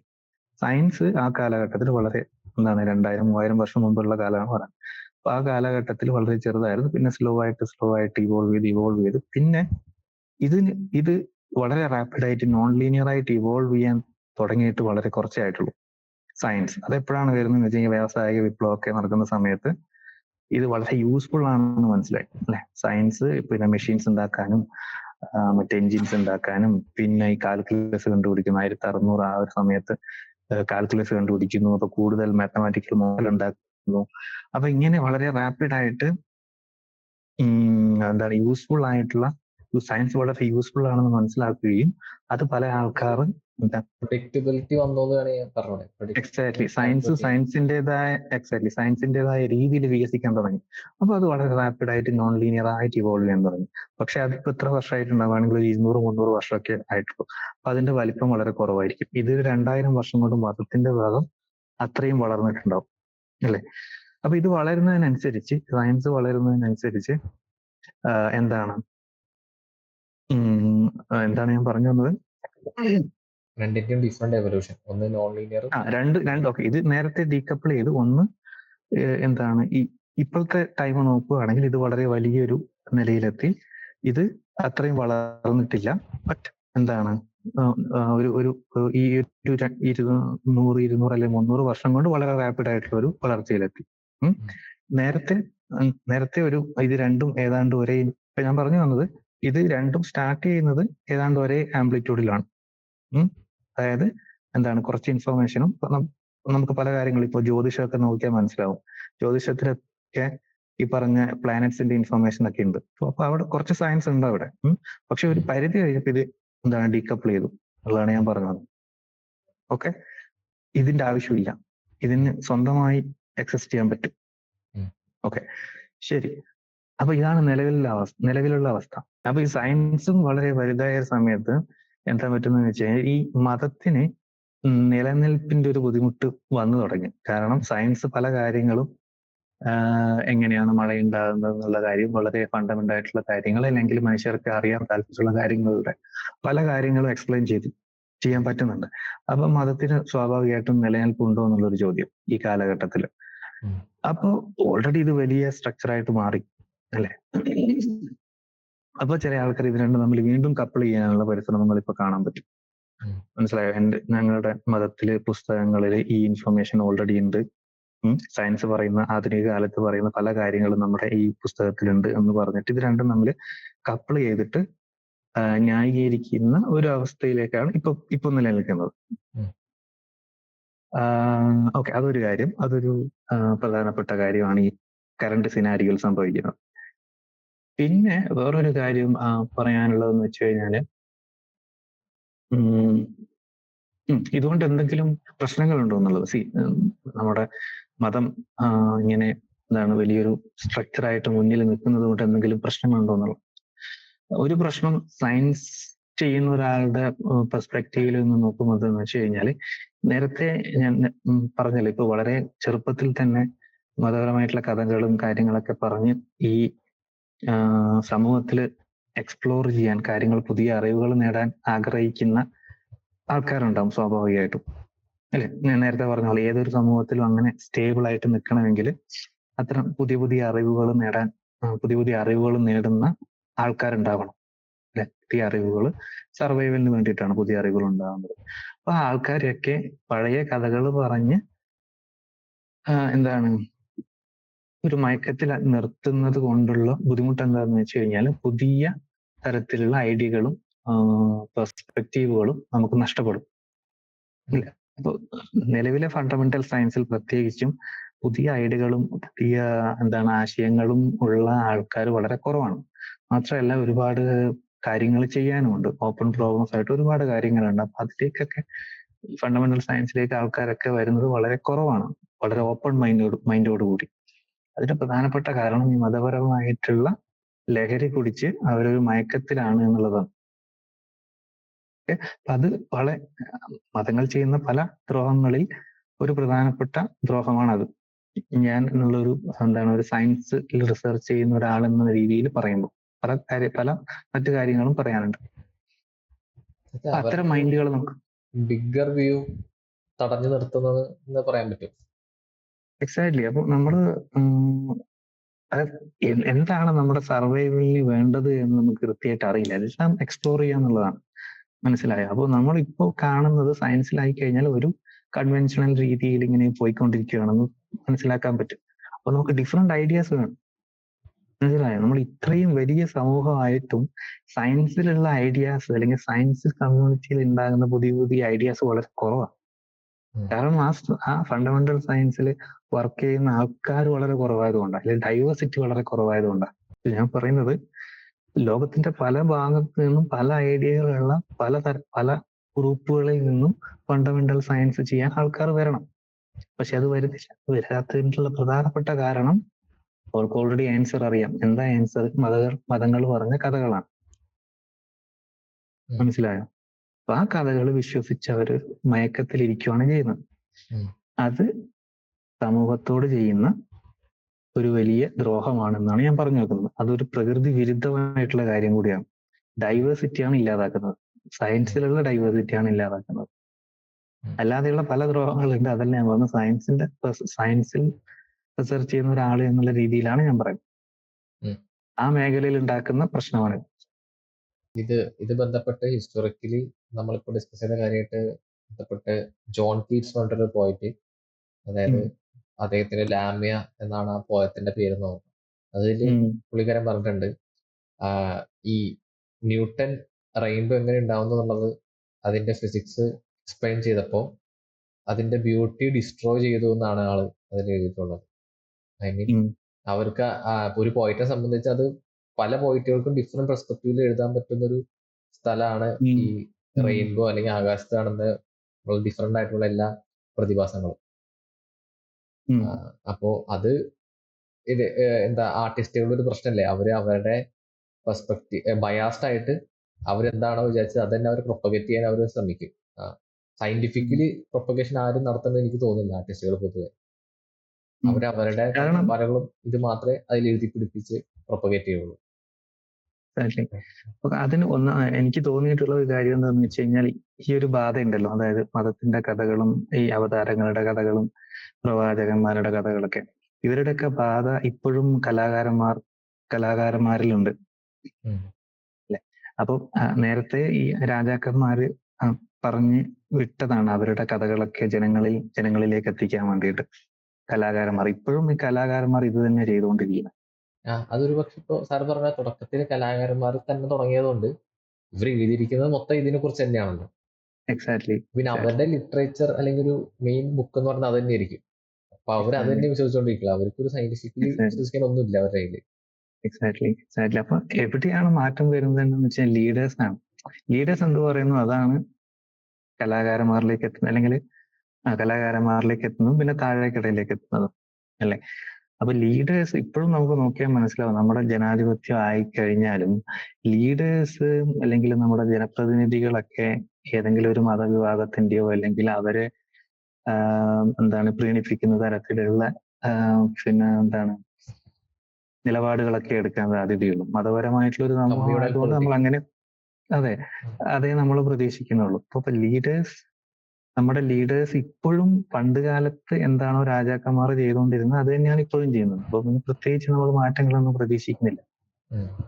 സയൻസ് ആ കാലഘട്ടത്തിൽ വളരെ 2000-3000 വർഷം മുമ്പുള്ള കാലമാണ് പറയുന്നത്. അപ്പൊ ആ കാലഘട്ടത്തിൽ വളരെ ചെറുതായിരുന്നു. പിന്നെ സ്ലോ ആയിട്ട് ഇവോൾവ് ചെയ്ത് പിന്നെ ഇത് വളരെ റാപ്പിഡായിട്ട് നോൺ ലീനിയർ ആയിട്ട് ഇവോൾവ് ചെയ്യാൻ തുടങ്ങിയിട്ട് വളരെ കുറച്ചേ ആയിട്ടുള്ളൂ സയൻസ്. അതെപ്പോഴാണ് വരുന്നതെന്ന് വെച്ച് കഴിഞ്ഞാൽ വ്യാവസായിക വിപ്ലവമൊക്കെ നടക്കുന്ന സമയത്ത് ഇത് വളരെ യൂസ്ഫുൾ ആണെന്ന് മനസ്സിലായി അല്ലെ. സയൻസ് പിന്നെ മെഷീൻസ് ഉണ്ടാക്കാനും മറ്റേ എൻജിൻസ് ഉണ്ടാക്കാനും പിന്നെ ഈ കാൽക്കുലസ് കണ്ടുപിടിക്കുന്നു 1600 ആ ഒരു സമയത്ത് കാൽക്കുലസ് കണ്ടുപിടിക്കുന്നു. അപ്പൊ കൂടുതൽ മാത്തമാറ്റിക്കൽ മോഡൽ ഉണ്ടാക്കുന്നു. അപ്പൊ ഇങ്ങനെ വളരെ റാപ്പിഡായിട്ട് യൂസ്ഫുൾ ആയിട്ടുള്ള സയൻസ് വളരെ യൂസ്ഫുൾ ആണെന്ന് മനസ്സിലാക്കുകയും അത് പല ആൾക്കാരും പ്രഡിക്റ്റബിലിറ്റി വന്നോന്നാണ് ഞാൻ പറഞ്ഞത്. എക്സാക്ട്ലി സയൻസിന്റേതായ രീതിയിൽ വികസിക്കാൻ തുടങ്ങി. അപ്പൊ അത് വളരെ റാപ്പിഡായിട്ട് നോൺ ലീനിയർ ആയിട്ട് ഇവോൾവ് ചെയ്യാൻ തുടങ്ങി. പക്ഷെ അതിപ്പോ എത്ര വർഷമായിട്ടുണ്ടാവുകയാണെങ്കിൽ 200-300 വർഷമൊക്കെ ആയിട്ടുള്ളൂ. അപ്പൊ അതിന്റെ വലിപ്പം വളരെ കുറവായിരിക്കും. ഇത് 2000 വർഷം കൊണ്ട് മതത്തിന്റെ ഭാഗം അത്രയും വളർന്നിട്ടുണ്ടാവും അല്ലെ. അപ്പൊ ഇത് വളരുന്നതിനനുസരിച്ച് സയൻസ് വളരുന്നതിനനുസരിച്ച് എന്താണ് ഞാൻ പറഞ്ഞു വന്നത്, രണ്ടിന്റെയും ഡിഫറെന്റ് എവല്യൂഷൻ. ഒന്ന് നോൺ ലീനിയർ, രണ്ട് ഓക്കെ. ഇത് നേരത്തെ ഡീകപ്പിൾ ചെയ്ത് ഒന്ന് ഈ ഇപ്പോഴത്തെ ടൈം നോക്കുകയാണെങ്കിൽ ഇത് വളരെ വലിയൊരു നിലയിലെത്തി. ഇത് അത്രയും വളർന്നിട്ടില്ല. ബട്ട് ഒരു ഈ 100 അല്ലെങ്കിൽ 300 വർഷം കൊണ്ട് വളരെ റാപ്പിഡ് ആയിട്ടുള്ള ഒരു വളർച്ചയിലെത്തി. നേരത്തെ ഇത് രണ്ടും ഏതാണ്ട് ഒരേ, ഇപ്പൊ ഞാൻ പറഞ്ഞു വന്നത് ഇത് രണ്ടും സ്റ്റാർട്ട് ചെയ്യുന്നത് ഏതാണ്ട് ഒരേ ആംപ്ലിറ്റ്യൂഡിലാണ്. അതായത് കുറച്ച് ഇൻഫർമേഷനും നമുക്ക് പല കാര്യങ്ങളും ഇപ്പൊ ജ്യോതിഷമൊക്കെ നോക്കിയാൽ മനസ്സിലാവും. ജ്യോതിഷത്തിലൊക്കെ ഈ പറഞ്ഞ പ്ലാനറ്റ്സിന്റെ ഇൻഫർമേഷൻ ഒക്കെ ഉണ്ട്. അപ്പൊ അവിടെ കുറച്ച് സയൻസ് ഉണ്ട് അവിടെ. പക്ഷെ ഒരു പരിധി കഴിഞ്ഞപ്പോൾ ഇത് ഡീകപ്പിൾ ചെയ്തു എന്നുള്ളതാണ് ഞാൻ പറഞ്ഞത്. ഓക്കെ, ഇതിന്റെ ആവശ്യമില്ല, ഇതിന് സ്വന്തമായി എക്സിസ്റ്റ് ചെയ്യാൻ പറ്റും. ഓക്കെ, ശരി. അപ്പൊ ഇതാണ് നിലവിലുള്ള അവസ്ഥ. അപ്പൊ ഈ സയൻസും വളരെ വലുതായ സമയത്ത് എന്താ പറ്റുന്നതെന്ന് വെച്ച് കഴിഞ്ഞാൽ ഈ മതത്തിന് നിലനിൽപ്പിന്റെ ഒരു ബുദ്ധിമുട്ട് വന്നു തുടങ്ങി. കാരണം സയൻസ് പല കാര്യങ്ങളും എങ്ങനെയാണ് മഴയുണ്ടാകുന്നത് എന്നുള്ള കാര്യം, വളരെ ഫണ്ടമെന്റൽ ആയിട്ടുള്ള കാര്യങ്ങൾ, അല്ലെങ്കിൽ മനുഷ്യർക്ക് അറിയാൻ താല്പര്യമുള്ള കാര്യങ്ങളുടെ പല കാര്യങ്ങളും എക്സ്പ്ലെയിൻ ചെയ്യാൻ പറ്റുന്നുണ്ട്. അപ്പൊ മതത്തിന് സ്വാഭാവികമായിട്ടും നിലനിൽപ്പുണ്ടോ എന്നുള്ളൊരു ചോദ്യം ഈ കാലഘട്ടത്തിൽ. അപ്പൊ ഓൾറെഡി ഇത് വലിയ സ്ട്രക്ചറായിട്ട് മാറി അല്ലെ. അപ്പൊ ചില ആൾക്കാർ ഇത് രണ്ടും നമ്മൾ വീണ്ടും കപ്പിൾ ചെയ്യാനുള്ള പരിശ്രമങ്ങൾ ഇപ്പൊ കാണാൻ പറ്റും. മനസ്സിലായോ? ഞങ്ങളുടെ മതത്തില് പുസ്തകങ്ങളിൽ ഈ ഇൻഫർമേഷൻ ഓൾറെഡി ഉണ്ട്. സയൻസ് പറയുന്ന, ആധുനിക കാലത്ത് പറയുന്ന പല കാര്യങ്ങളും നമ്മുടെ ഈ പുസ്തകത്തിലുണ്ട് എന്ന് പറഞ്ഞിട്ട് ഇത് രണ്ടും നമ്മൾ കപ്പിൾ ചെയ്തിട്ട് ന്യായീകരിക്കുന്ന ഒരു അവസ്ഥയിലേക്കാണ് ഇപ്പൊ നിലനിൽക്കുന്നത്. ഓക്കെ, അതൊരു കാര്യം. അതൊരു പ്രധാനപ്പെട്ട കാര്യമാണ് ഈ കറണ്ട് സിനാരിയോയിൽ സംഭവിക്കുന്നത്. പിന്നെ വേറൊരു കാര്യം പറയാനുള്ളതെന്ന് വെച്ച് കഴിഞ്ഞാല് ഇതുകൊണ്ട് എന്തെങ്കിലും പ്രശ്നങ്ങളുണ്ടോ എന്നുള്ളത്. നമ്മുടെ മതം ഇങ്ങനെ വലിയൊരു സ്ട്രക്ചറായിട്ട് മുന്നിൽ നിൽക്കുന്നത് കൊണ്ട് എന്തെങ്കിലും പ്രശ്നങ്ങളുണ്ടോ എന്നുള്ളത്. ഒരു പ്രശ്നം സയൻസ് ചെയ്യുന്ന ഒരാളുടെ പെർസ്പെക്റ്റീവിൽ നിന്ന് നോക്കുന്നത് എന്ന് വെച്ച് കഴിഞ്ഞാൽ, നേരത്തെ ഞാൻ പറഞ്ഞല്ലോ, ഇപ്പൊ വളരെ ചെറുപ്പത്തിൽ തന്നെ മതപരമായിട്ടുള്ള കഥകളും കാര്യങ്ങളൊക്കെ പറഞ്ഞ് ഈ സമൂഹത്തിൽ എക്സ്പ്ലോർ ചെയ്യാൻ, കാര്യങ്ങൾ, പുതിയ അറിവുകൾ നേടാൻ ആഗ്രഹിക്കുന്ന ആൾക്കാരുണ്ടാവും സ്വാഭാവികമായിട്ടും അല്ലെ. ഞാൻ നേരത്തെ പറഞ്ഞ പോലെ ഏതൊരു സമൂഹത്തിലും അങ്ങനെ സ്റ്റേബിൾ ആയിട്ട് നിൽക്കണമെങ്കിൽ അത്തരം പുതിയ അറിവുകൾ നേടാൻ, പുതിയ അറിവുകൾ നേടുന്ന ആൾക്കാരുണ്ടാവണം അല്ലെ. പുതിയ അറിവുകൾ സർവൈവലിന് വേണ്ടിയിട്ടാണ് പുതിയ അറിവുകൾ ഉണ്ടാകുന്നത്. അപ്പൊ ആൾക്കാരെയൊക്കെ പഴയ കഥകൾ പറഞ്ഞ് ഒരു മയക്കത്തിൽ നിർത്തുന്നത് കൊണ്ടുള്ള ബുദ്ധിമുട്ട് എന്താണെന്ന് വെച്ച് കഴിഞ്ഞാൽ, പുതിയ തരത്തിലുള്ള ഐഡിയകളും പെർസ്പെക്റ്റീവുകളും നമുക്ക് നഷ്ടപ്പെടും. അപ്പൊ നിലവിലെ ഫണ്ടമെന്റൽ സയൻസിൽ പ്രത്യേകിച്ചും പുതിയ ഐഡിയകളും പുതിയ ആശയങ്ങളും ഉള്ള ആൾക്കാർ വളരെ കുറവാണ്. മാത്രമല്ല ഒരുപാട് കാര്യങ്ങൾ ചെയ്യാനുമുണ്ട്. ഓപ്പൺ പ്രോബ്ലംസ് ആയിട്ട് ഒരുപാട് കാര്യങ്ങളുണ്ട്. അപ്പൊ അതിലേക്കൊക്കെ ഫണ്ടമെന്റൽ സയൻസിലേക്ക് ആൾക്കാരൊക്കെ വരുന്നത് വളരെ കുറവാണ്, വളരെ ഓപ്പൺ മൈൻഡോടുകൂടി. അതിന്റെ പ്രധാനപ്പെട്ട കാരണം ഈ മതപരമായിട്ടുള്ള ലഹരി കുടിച്ച് അവരൊരു മയക്കത്തിലാണ് എന്നുള്ളതാണ്. അത് മതങ്ങൾ ചെയ്യുന്ന പല ദ്രോഹങ്ങളിൽ ഒരു പ്രധാനപ്പെട്ട ദ്രോഹമാണത്. ഞാൻ എന്നുള്ളൊരു ഒരു സയൻസ് റിസർച്ച് ചെയ്യുന്ന ഒരാൾ എന്ന രീതിയിൽ പറയുമ്പോൾ പല മറ്റു കാര്യങ്ങളും പറയാനുണ്ട്. അപ്പൊ അത്തരം മൈൻഡുകൾ നമുക്ക് ബിഗ്ഗർ വ്യൂ തടഞ്ഞു നിർത്തുന്നത് എന്ന് പറയാൻ പറ്റും. എക്സാക്ട്ലി. അപ്പൊ നമ്മള് എന്താണ് നമ്മുടെ സർവൈവലിന് വേണ്ടത് എന്ന് നമുക്ക് കൃത്യമായിട്ട് അറിയില്ല. അതെല്ലാം എക്സ്പ്ലോർ ചെയ്യാന്നുള്ളതാണ്. മനസ്സിലായോ? അപ്പോൾ നമ്മളിപ്പോ കാണുന്നത് സയൻസിലായി കഴിഞ്ഞാൽ ഒരു കൺവെൻഷണൽ രീതിയിൽ ഇങ്ങനെ പോയിക്കൊണ്ടിരിക്കുകയാണെന്ന് മനസ്സിലാക്കാൻ പറ്റും. അപ്പൊ നമുക്ക് ഡിഫറെന്റ് ഐഡിയാസ് വേണം. മനസ്സിലായോ? നമ്മൾ ഇത്രയും വലിയ സമൂഹമായിട്ടും സയൻസിലുള്ള ഐഡിയാസ് അല്ലെങ്കിൽ സയൻസ് കമ്മ്യൂണിറ്റിയിൽ ഉണ്ടാകുന്ന പുതിയ പുതിയ ഐഡിയാസ് വളരെ കുറവാണ്. കാരണം ആ ഫണ്ടമെന്റൽ സയൻസിൽ വർക്ക് ചെയ്യുന്ന ആൾക്കാർ വളരെ കുറവായതുകൊണ്ടാണ്, അല്ലെങ്കിൽ ഡൈവേഴ്സിറ്റി വളരെ കുറവായതുകൊണ്ടാണ്. ഞാൻ പറയുന്നത് ലോകത്തിന്റെ പല ഭാഗത്തു നിന്നും പല ഐഡിയകളുള്ള പല ഗ്രൂപ്പുകളിൽ നിന്നും ഫണ്ടമെന്റൽ സയൻസ് ചെയ്യാൻ ആൾക്കാർ വരണം. പക്ഷെ അത് വരാത്തതിനുള്ള പ്രധാനപ്പെട്ട കാരണം അവർക്ക് ഓൾറെഡി ആൻസർ അറിയാം. എന്താ ആൻസർ? മതങ്ങൾ പറഞ്ഞ കഥകളാണ്. മനസ്സിലായോ? അപ്പൊ ആ കഥകൾ വിശ്വസിച്ച് അവര് മയക്കത്തിലിരിക്കുകയാണ് ചെയ്യുന്നത്. അത് സമൂഹത്തോട് ചെയ്യുന്ന ഒരു വലിയ ദ്രോഹമാണെന്നാണ് ഞാൻ പറഞ്ഞു വെക്കുന്നത്. അതൊരു പ്രകൃതി വിരുദ്ധമായിട്ടുള്ള കാര്യം കൂടിയാണ്. ഡൈവേഴ്സിറ്റിയാണ് ഇല്ലാതാക്കുന്നത്. സയൻസിലുള്ള ഡൈവേഴ്സിറ്റിയാണ് ഇല്ലാതാക്കുന്നത്. അല്ലാതെയുള്ള പല ദ്രോഹങ്ങളുണ്ട്. അതല്ല ഞാൻ പറഞ്ഞത്. സയൻസിൽ റിസർച്ച് ചെയ്യുന്ന ഒരാൾ എന്നുള്ള രീതിയിലാണ് ഞാൻ പറയുന്നത്. ആ മേഖലയിൽ ഉണ്ടാക്കുന്ന പ്രശ്നമാണ് ഇത് ബന്ധപ്പെട്ട് ഹിസ്റ്റോറിക്കലി നമ്മളിപ്പോൾ ഡിസ്കസ് ചെയ്ത കാര്യമായിട്ട് ബന്ധപ്പെട്ട് ജോൺ കീറ്റ്സ് പറഞ്ഞിട്ടൊരു പോയറ്റ്, അതായത് അദ്ദേഹത്തിന് ലാമ്യ എന്നാണ് ആ പോയത്തിന്റെ പേര് നോക്കുന്നത്. അതിൽ പുള്ളിക്കാരൻ പറഞ്ഞിട്ടുണ്ട്, ഈ ന്യൂട്ടൺ റെയിൻബോ എങ്ങനെ ഉണ്ടാവുന്നു എന്നുള്ളത് അതിന്റെ ഫിസിക്സ് എക്സ്പ്ലെയിൻ ചെയ്തപ്പോൾ അതിന്റെ ബ്യൂട്ടി ഡിസ്ട്രോയ് ചെയ്തു എന്നാണ് ആള് അതിൽ എഴുതിയിട്ടുള്ളത്. ഐ മീൻ അവർക്ക് ഒരു പോയിറ്റിനെ സംബന്ധിച്ച് അത് പല പോയിറ്റുകൾക്കും ഡിഫറെന്റ് പെർസ്പെക്റ്റീവിൽ എഴുതാൻ പറ്റുന്ന ഒരു സ്ഥലമാണ് ഈ റെയിൻബോ അല്ലെങ്കിൽ ആകാശത്ത് കാണുന്ന ഡിഫറെന്റ് ആയിട്ടുള്ള എല്ലാ പ്രതിഭാസങ്ങളും. അപ്പോ അത് ആർട്ടിസ്റ്റുകളുടെ ഒരു പ്രശ്നമല്ലേ? അവര് അവരുടെ പെർസ്പെക്റ്റീവ് ബയാസ്ഡ് ആയിട്ട് അവരെന്താണോ വിചാരിച്ചത് അത് തന്നെ അവർ പ്രൊപ്പഗേറ്റ് ചെയ്യാൻ അവർ ശ്രമിക്കും. സയന്റിഫിക്കലി പ്രൊപ്പഗേഷൻ ആരും നടത്തുന്നത് എനിക്ക് തോന്നുന്നില്ല ആർട്ടിസ്റ്റുകൾ പൊതുവെ. അവരവരുടെ കാഴ്ചപ്പാടുകളും ഇത് മാത്രമേ അതിൽ എഴുതി പിടിപ്പിച്ച് പ്രൊപ്പഗേറ്റ് ചെയ്യുള്ളൂ. അതിന് എനിക്ക് തോന്നിയിട്ടുള്ള ഒരു കാര്യം എന്താണെന്ന് വെച്ച് കഴിഞ്ഞാൽ, ഈ ഒരു ബാധ ഉണ്ടല്ലോ, അതായത് മതത്തിന്റെ കഥകളും ഈ അവതാരങ്ങളുടെ കഥകളും പ്രവാചകന്മാരുടെ കഥകളൊക്കെ, ഇവരുടെയൊക്കെ ബാധ ഇപ്പോഴും കലാകാരന്മാരിലുണ്ട്. അല്ലെ? അപ്പൊ നേരത്തെ ഈ രാജാക്കന്മാര് പറഞ്ഞ് വിട്ടതാണ് അവരുടെ കഥകളൊക്കെ ജനങ്ങളിലേക്ക് എത്തിക്കാൻ വേണ്ടിയിട്ട് കലാകാരന്മാർ. ഇപ്പോഴും ഈ കലാകാരന്മാർ ഇത് തന്നെ ചെയ്തുകൊണ്ടിരിക്കുന്നത്. അതൊരു പക്ഷെ ഇപ്പൊ സാർ പറഞ്ഞ തുടക്കത്തിൽ കലാകാരന്മാർ തന്നെ തുടങ്ങിയതുകൊണ്ട് ഇവർ എഴുതിയിരിക്കുന്നത് മൊത്തം ഇതിനെ കുറിച്ച് തന്നെയാണല്ലോ. എക്സാക്ട്ലി. പിന്നെ അവരുടെ ലിറ്ററേച്ചർ അല്ലെങ്കിൽ ഒരു മെയിൻ ബുക്ക് എന്ന് പറഞ്ഞാൽ അത് തന്നെ ആയിരിക്കും. അപ്പൊ അവർ അത് തന്നെ വിശ്വസിച്ചോണ്ടിരിക്കില്ല. അവർക്കൊരു സയന്റിഫിക്കലി വിശ്വസിക്കാൻ ഒന്നുമില്ല അവരുടെ കയ്യിൽ. എക്സാക്ട്ലി. അപ്പൊ എവിടെയാണ് മാറ്റം വരുന്നതെന്ന് വെച്ചാൽ ലീഡേഴ്സ് ആണ്. ലീഡേഴ്സ് എന്ത് പറയുന്നു അതാണ് കലാകാരന്മാരിലേക്ക് എത്തുന്നത്, അല്ലെങ്കിൽ കലാകാരന്മാരിലേക്ക് എത്തുന്നതും പിന്നെ താഴേക്കിടയിലേക്ക് എത്തുന്നതും അല്ലെ? അപ്പൊ ലീഡേഴ്സ് ഇപ്പോഴും നമുക്ക് നോക്കിയാൽ മനസ്സിലാവും. നമ്മുടെ ജനാധിപത്യം ആയിക്കഴിഞ്ഞാലും ലീഡേഴ്സ് അല്ലെങ്കിൽ നമ്മുടെ ജനപ്രതിനിധികളൊക്കെ ഏതെങ്കിലും ഒരു മതവിഭാഗത്തിന്റെയോ അല്ലെങ്കിൽ അവരെ പ്രീണിപ്പിക്കുന്ന തരത്തിലുള്ള നിലപാടുകളൊക്കെ എടുക്കാൻ സാധ്യതയുള്ളൂ. മതപരമായിട്ടുള്ള ഒരു സമൂഹമായതുകൊണ്ട് നമ്മൾ അങ്ങനെ അതേ നമ്മൾ പ്രതീക്ഷിക്കുന്നുള്ളൂ. അപ്പൊ നമ്മുടെ ലീഡേഴ്സ് ഇപ്പോഴും പണ്ട് കാലത്ത് എന്താണോ രാജാക്കന്മാർ ചെയ്തുകൊണ്ടിരുന്നത് അത് തന്നെയാണ് ഇപ്പോഴും ചെയ്യുന്നത്. അപ്പൊ പ്രത്യേകിച്ച് നമ്മൾ മാറ്റങ്ങളൊന്നും പ്രതീക്ഷിക്കുന്നില്ല.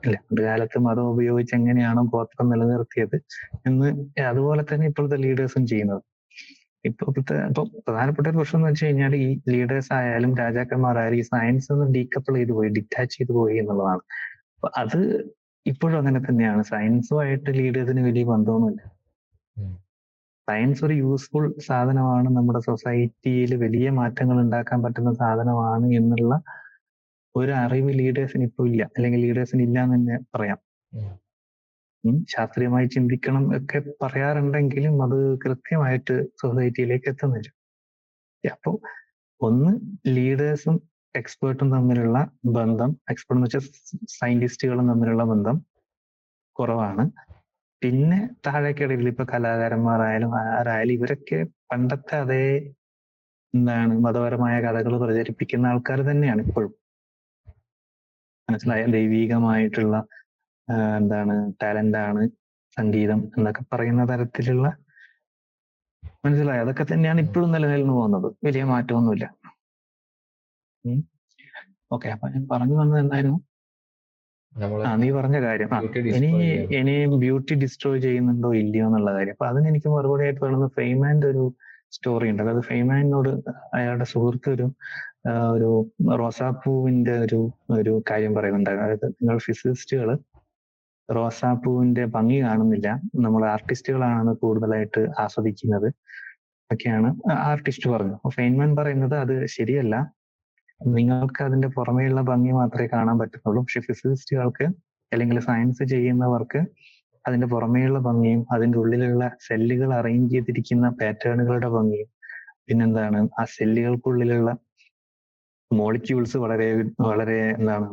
അല്ല, പണ്ട് കാലത്ത് മതം ഉപയോഗിച്ച് എങ്ങനെയാണോ ഗോത്രം നിലനിർത്തിയത് എന്ന് അതുപോലെ തന്നെ ഇപ്പോഴത്തെ ലീഡേഴ്സും ചെയ്യുന്നത്. ഇപ്പൊ പ്രധാനപ്പെട്ട ഒരു പ്രശ്നം എന്ന് വെച്ച് കഴിഞ്ഞാൽ ഈ ലീഡേഴ്സ് ആയാലും രാജാക്കന്മാരായാലും ഈ സയൻസ് ഒന്ന് ഡീകപ്പിൾ ചെയ്ത് പോയി, ഡിറ്റാച്ച് ചെയ്ത് പോയി എന്നുള്ളതാണ്. അപ്പൊ അത് ഇപ്പോഴും അങ്ങനെ തന്നെയാണ്. സയൻസുമായിട്ട് ലീഡേഴ്സിന് വലിയ ബന്ധമൊന്നുമില്ല. സയൻസ് ഒരു യൂസ്ഫുൾ സാധനമാണ്, നമ്മുടെ സൊസൈറ്റിയിൽ വലിയ മാറ്റങ്ങൾ ഉണ്ടാക്കാൻ പറ്റുന്ന സാധനമാണ് എന്നുള്ള ഒരു അറിവ് ലീഡേഴ്സിന് ഇപ്പോൾ ഇല്ല, അല്ലെങ്കിൽ ലീഡേഴ്സിന് ഇല്ല എന്ന് തന്നെ പറയാം. ശാസ്ത്രീയമായി ചിന്തിക്കണം ഒക്കെ പറയാറുണ്ടെങ്കിലും അത് കൃത്യമായിട്ട് സൊസൈറ്റിയിലേക്ക് എത്തുന്നില്ല. അപ്പൊ ഒന്ന് ലീഡേഴ്സും എക്സ്പേർട്ടും തമ്മിലുള്ള ബന്ധം, എക്സ്പേർട്ട് എന്ന് വെച്ചാൽ സയന്റിസ്റ്റുകളും തമ്മിലുള്ള ബന്ധം കുറവാണ്. പിന്നെ താഴേക്കിടയിൽ ഇപ്പൊ കലാകാരന്മാരായാലും ആരായാലും ഇവരൊക്കെ പണ്ടത്തെ അതേ മതപരമായ കഥകൾ പ്രചരിപ്പിക്കുന്ന ആൾക്കാർ തന്നെയാണ് ഇപ്പോഴും. മനസ്സിലായ? ദൈവീകമായിട്ടുള്ള എന്താണ് ടാലന്റ് ആണ് സംഗീതം എന്നൊക്കെ പറയുന്ന തരത്തിലുള്ള, മനസ്സിലായോ? അതൊക്കെ തന്നെയാണ് ഇപ്പോഴും നിലനിന്ന് പോകുന്നത്. വലിയ മാറ്റമൊന്നുമില്ല. ഓക്കെ, അപ്പൊ ഞാൻ പറഞ്ഞു വന്നത് എന്തായിരുന്നു? നീ പറഞ്ഞ കാര്യം, ഇനിയും ബ്യൂട്ടി ഡിസ്ട്രോയ് ചെയ്യുന്നുണ്ടോ ഇല്ലയോ എന്നുള്ള കാര്യം. അപ്പൊ അതിന് എനിക്ക് മറുപടി ആയിട്ട് പറയുന്നത് ഫെയ്മാന്റെ ഒരു സ്റ്റോറി ഉണ്ട്. അതായത് ഫെയ്മാനോട് അയാളുടെ സുഹൃത്ത് ഒരു റോസാപ്പൂവിന്റെ ഒരു കാര്യം പറയുന്നുണ്ടായിരുന്നു. അതായത് നിങ്ങൾ ഫിസിസിസ്റ്റുകൾ റോസാപ്പൂവിന്റെ ഭംഗി കാണുന്നില്ല, നമ്മൾ ആർട്ടിസ്റ്റുകളാണ് കൂടുതലായിട്ട് ആസ്വദിക്കുന്നത് ഒക്കെയാണ് ആർട്ടിസ്റ്റ് പറഞ്ഞു. അപ്പൊ ഫെയ്ൻമാൻ പറയുന്നത് അത് ശരിയല്ല, നിങ്ങൾക്ക് അതിന്റെ പുറമേയുള്ള ഭംഗി മാത്രമേ കാണാൻ പറ്റുന്നുള്ളൂ. പക്ഷെ ഫിസിസിസ്റ്റുകൾക്ക് അല്ലെങ്കിൽ സയൻസ് ചെയ്യുന്നവർക്ക് അതിന്റെ പുറമേയുള്ള ഭംഗിയും അതിന്റെ ഉള്ളിലുള്ള സെല്ലുകൾ അറേഞ്ച് ചെയ്തിരിക്കുന്ന പാറ്റേണുകളുടെ ഭംഗിയും പിന്നെന്താണ് ആ സെല്ലുകൾക്കുള്ളിലുള്ള മോളിക്യൂൾസ് വളരെ എന്താണ്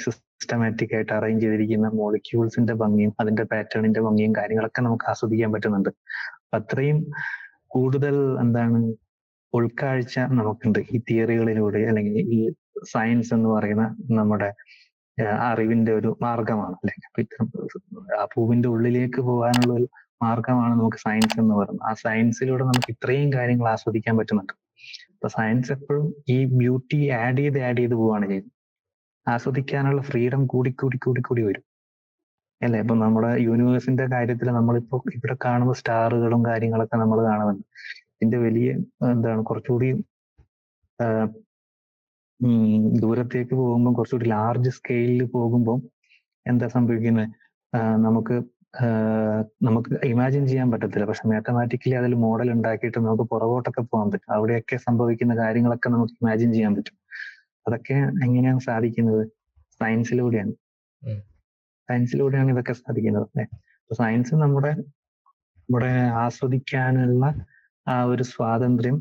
സിസ്റ്റമാറ്റിക് ആയിട്ട് അറേഞ്ച് ചെയ്തിരിക്കുന്ന മോളിക്യൂൾസിന്റെ ഭംഗിയും അതിന്റെ പാറ്റേണിന്റെ ഭംഗിയും കാര്യങ്ങളൊക്കെ നമുക്ക് ആസ്വദിക്കാൻ പറ്റുന്നുണ്ട്. അത്രയും കൂടുതൽ എന്താണ് ഉൾക്കാഴ്ച നമുക്കുണ്ട് ഈ തിയറികളിലൂടെ, അല്ലെങ്കിൽ ഈ സയൻസ് എന്ന് പറയുന്ന നമ്മുടെ അറിവിന്റെ ഒരു മാർഗമാണ് അല്ലെ. അപ്പൊ ഇത്തരം ആ പൂവിന്റെ ഉള്ളിലേക്ക് പോകാനുള്ള ഒരു മാർഗമാണ് നമുക്ക് സയൻസ് എന്ന് പറയുന്നത്. ആ സയൻസിലൂടെ നമുക്ക് ഇത്രയും കാര്യങ്ങൾ ആസ്വദിക്കാൻ പറ്റുന്നുണ്ട്. അപ്പൊ സയൻസ് എപ്പോഴും ഈ ബ്യൂട്ടി ആഡ് ചെയ്ത് പോവാണ് ചെയ്യുന്നത്. ആസ്വദിക്കാനുള്ള ഫ്രീഡം കൂടി വരും അല്ലെ. ഇപ്പൊ നമ്മുടെ യൂണിവേഴ്സിന്റെ കാര്യത്തിൽ നമ്മളിപ്പോ ഇവിടെ കാണുന്ന സ്റ്റാറുകളും കാര്യങ്ങളൊക്കെ നമ്മൾ കാണുന്നുണ്ട്. ഇതിന്റെ വലിയ എന്താണ് കുറച്ചുകൂടി ദൂരത്തേക്ക് പോകുമ്പോൾ, കുറച്ചുകൂടി ലാർജ് സ്കെയിലിൽ പോകുമ്പോൾ എന്താ സംഭവിക്കുന്നത്, നമുക്ക് ഇമാജിൻ ചെയ്യാൻ പറ്റത്തില്ല. പക്ഷെ മാത്തമാറ്റിക്കലി അതിൽ മോഡൽ ഉണ്ടാക്കിയിട്ട് നമുക്ക് പുറകോട്ടൊക്കെ പോകാൻ പറ്റും. അവിടെയൊക്കെ സംഭവിക്കുന്ന കാര്യങ്ങളൊക്കെ നമുക്ക് ഇമാജിൻ ചെയ്യാൻ പറ്റും. അതൊക്കെ എങ്ങനെയാണ് സാധിക്കുന്നത്? സയൻസിലൂടെയാണ് ഇതൊക്കെ സാധിക്കുന്നത്. അപ്പൊ സയൻസ് നമ്മുടെ ആസ്വദിക്കാനുള്ള ആ ഒരു സ്വാതന്ത്ര്യം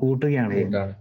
കൂട്ടുകയാണ് ചെയ്യുന്നത്.